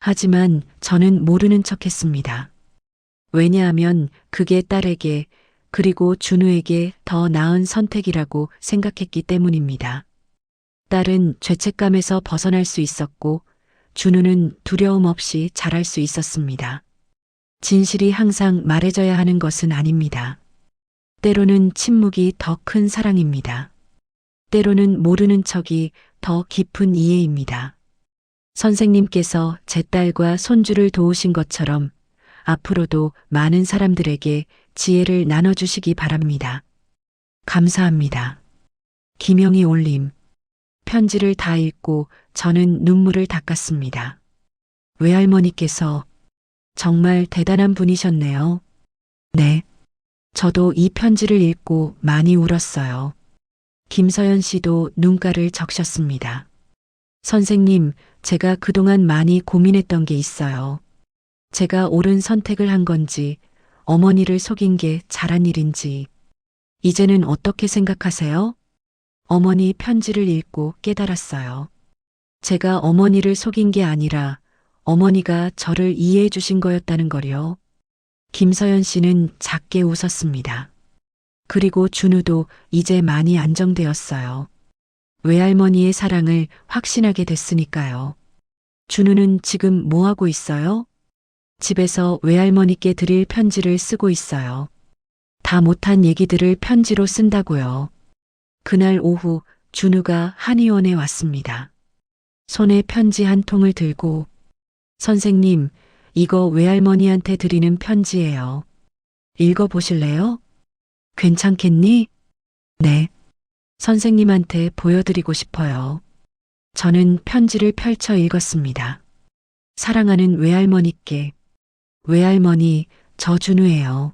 하지만 저는 모르는 척 했습니다. 왜냐하면 그게 딸에게 그리고 준우에게 더 나은 선택이라고 생각했기 때문입니다. 딸은 죄책감에서 벗어날 수 있었고 준우는 두려움 없이 자랄 수 있었습니다. 진실이 항상 말해져야 하는 것은 아닙니다. 때로는 침묵이 더 큰 사랑입니다. 때로는 모르는 척이 더 깊은 이해입니다. 선생님께서 제 딸과 손주를 도우신 것처럼 앞으로도 많은 사람들에게 지혜를 나눠주시기 바랍니다. 감사합니다. 김영희 올림. 편지를 다 읽고 저는 눈물을 닦았습니다. 외할머니께서 정말 대단한 분이셨네요. 네. 저도 이 편지를 읽고 많이 울었어요. 김서연 씨도 눈가를 적셨습니다. 선생님, 제가 그동안 많이 고민했던 게 있어요. 제가 옳은 선택을 한 건지, 어머니를 속인 게 잘한 일인지. 이제는 어떻게 생각하세요? 어머니 편지를 읽고 깨달았어요. 제가 어머니를 속인 게 아니라 어머니가 저를 이해해 주신 거였다는 거요. 김서연 씨는 작게 웃었습니다. 그리고 준우도 이제 많이 안정되었어요. 외할머니의 사랑을 확신하게 됐으니까요. 준우는 지금 뭐 하고 있어요? 집에서 외할머니께 드릴 편지를 쓰고 있어요. 다 못한 얘기들을 편지로 쓴다고요. 그날 오후 준우가 한의원에 왔습니다. 손에 편지 한 통을 들고 선생님, 이거 외할머니한테 드리는 편지예요. 읽어보실래요? 괜찮겠니? 네. 선생님한테 보여드리고 싶어요. 저는 편지를 펼쳐 읽었습니다. 사랑하는 외할머니께. 외할머니, 저 준우예요.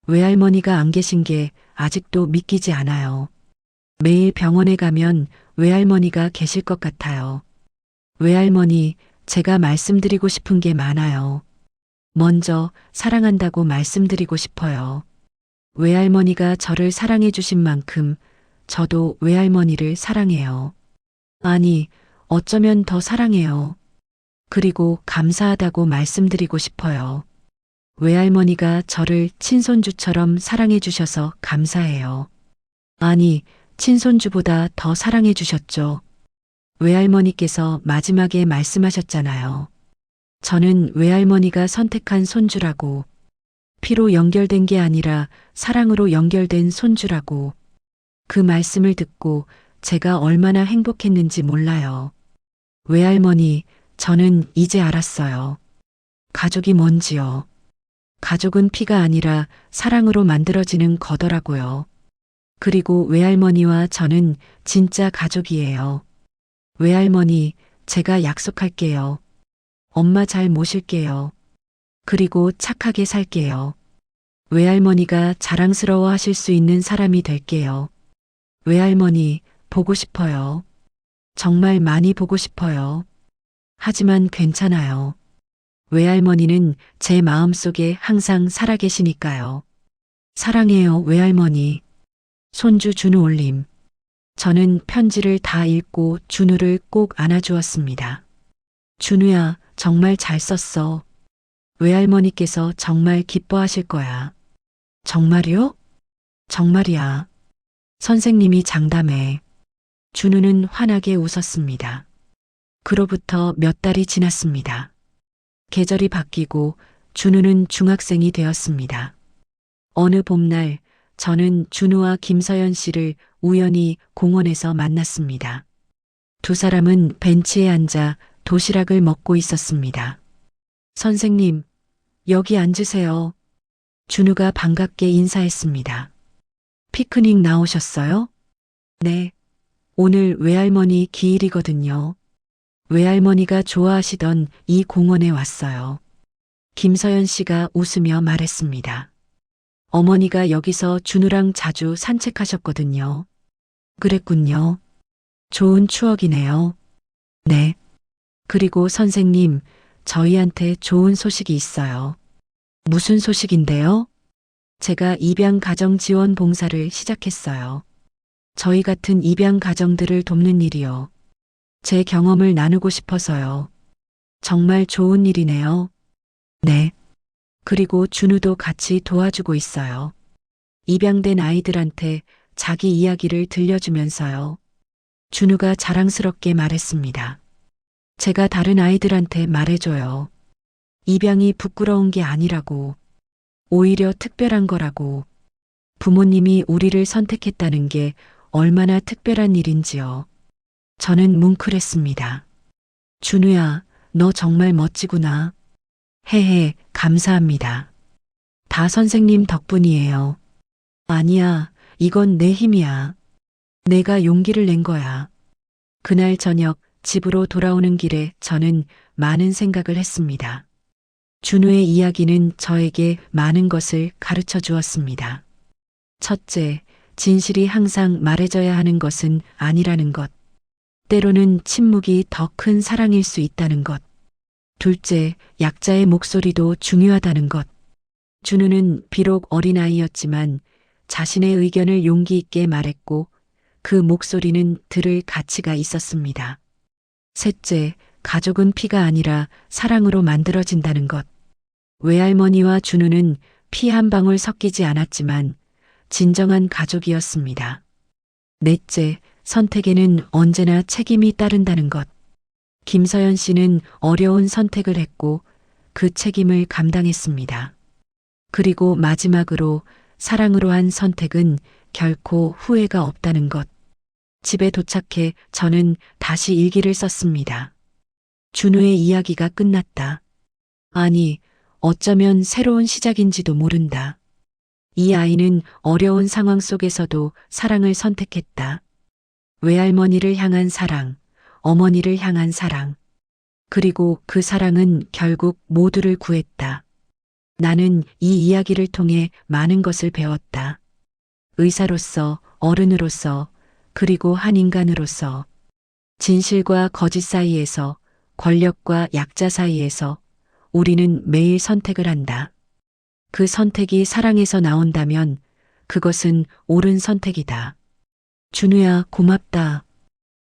외할머니가 안 계신 게 아직도 믿기지 않아요. 매일 병원에 가면 외할머니가 계실 것 같아요. 외할머니, 제가 말씀드리고 싶은 게 많아요. 먼저 사랑한다고 말씀드리고 싶어요. 외할머니가 저를 사랑해 주신 만큼 저도 외할머니를 사랑해요. 아니, 어쩌면 더 사랑해요. 그리고 감사하다고 말씀드리고 싶어요. 외할머니가 저를 친손주처럼 사랑해 주셔서 감사해요. 아니, 친손주보다 더 사랑해 주셨죠. 외할머니께서 마지막에 말씀하셨잖아요. 저는 외할머니가 선택한 손주라고, 피로 연결된 게 아니라 사랑으로 연결된 손주라고. 그 말씀을 듣고 제가 얼마나 행복했는지 몰라요. 외할머니, 저는 이제 알았어요. 가족이 뭔지요. 가족은 피가 아니라 사랑으로 만들어지는 거더라고요. 그리고 외할머니와 저는 진짜 가족이에요. 외할머니, 제가 약속할게요. 엄마 잘 모실게요. 그리고 착하게 살게요. 외할머니가 자랑스러워 하실 수 있는 사람이 될게요. 외할머니, 보고 싶어요. 정말 많이 보고 싶어요. 하지만 괜찮아요. 외할머니는 제 마음속에 항상 살아계시니까요. 사랑해요, 외할머니. 손주 준우 올림. 저는 편지를 다 읽고 준우를 꼭 안아주었습니다. 준우야, 정말 잘 썼어. 외할머니께서 정말 기뻐하실 거야. 정말이요? 정말이야. 선생님이 장담해. 준우는 환하게 웃었습니다. 그로부터 몇 달이 지났습니다. 계절이 바뀌고 준우는 중학생이 되었습니다. 어느 봄날 저는 준우와 김서연 씨를 우연히 공원에서 만났습니다. 두 사람은 벤치에 앉아 도시락을 먹고 있었습니다. 선생님, 여기 앉으세요. 준우가 반갑게 인사했습니다. 피크닉 나오셨어요? 네. 오늘 외할머니 기일이거든요. 외할머니가 좋아하시던 이 공원에 왔어요. 김서연 씨가 웃으며 말했습니다. 어머니가 여기서 준우랑 자주 산책하셨거든요. 그랬군요. 좋은 추억이네요. 네. 그리고 선생님, 저희한테 좋은 소식이 있어요. 무슨 소식인데요? 제가 입양 가정 지원 봉사를 시작했어요. 저희 같은 입양 가정들을 돕는 일이요. 제 경험을 나누고 싶어서요. 정말 좋은 일이네요. 네. 그리고 준우도 같이 도와주고 있어요. 입양된 아이들한테 자기 이야기를 들려주면서요. 준우가 자랑스럽게 말했습니다. 제가 다른 아이들한테 말해줘요. 입양이 부끄러운 게 아니라고. 오히려 특별한 거라고. 부모님이 우리를 선택했다는 게 얼마나 특별한 일인지요. 저는 뭉클했습니다. 준우야, 너 정말 멋지구나. 헤헤, 감사합니다. 다 선생님 덕분이에요. 아니야, 이건 내 힘이야. 내가 용기를 낸 거야. 그날 저녁 집으로 돌아오는 길에 저는 많은 생각을 했습니다. 준우의 이야기는 저에게 많은 것을 가르쳐 주었습니다. 첫째, 진실이 항상 말해져야 하는 것은 아니라는 것. 때로는 침묵이 더 큰 사랑일 수 있다는 것. 둘째, 약자의 목소리도 중요하다는 것. 준우는 비록 어린아이였지만 자신의 의견을 용기 있게 말했고 그 목소리는 들을 가치가 있었습니다. 셋째, 가족은 피가 아니라 사랑으로 만들어진다는 것. 외할머니와 준우는 피 한 방울 섞이지 않았지만 진정한 가족이었습니다. 넷째, 선택에는 언제나 책임이 따른다는 것. 김서연 씨는 어려운 선택을 했고 그 책임을 감당했습니다. 그리고 마지막으로 사랑으로 한 선택은 결코 후회가 없다는 것. 집에 도착해 저는 다시 일기를 썼습니다. 준우의 이야기가 끝났다. 아니, 어쩌면 새로운 시작인지도 모른다. 이 아이는 어려운 상황 속에서도 사랑을 선택했다. 외할머니를 향한 사랑, 어머니를 향한 사랑. 그리고 그 사랑은 결국 모두를 구했다. 나는 이 이야기를 통해 많은 것을 배웠다. 의사로서, 어른으로서, 그리고 한 인간으로서. 진실과 거짓 사이에서, 권력과 약자 사이에서 우리는 매일 선택을 한다. 그 선택이 사랑에서 나온다면 그것은 옳은 선택이다. 준우야, 고맙다.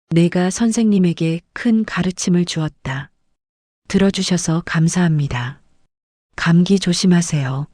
내가 선생님에게 큰 가르침을 주었다. 들어주셔서 감사합니다. 감기 조심하세요.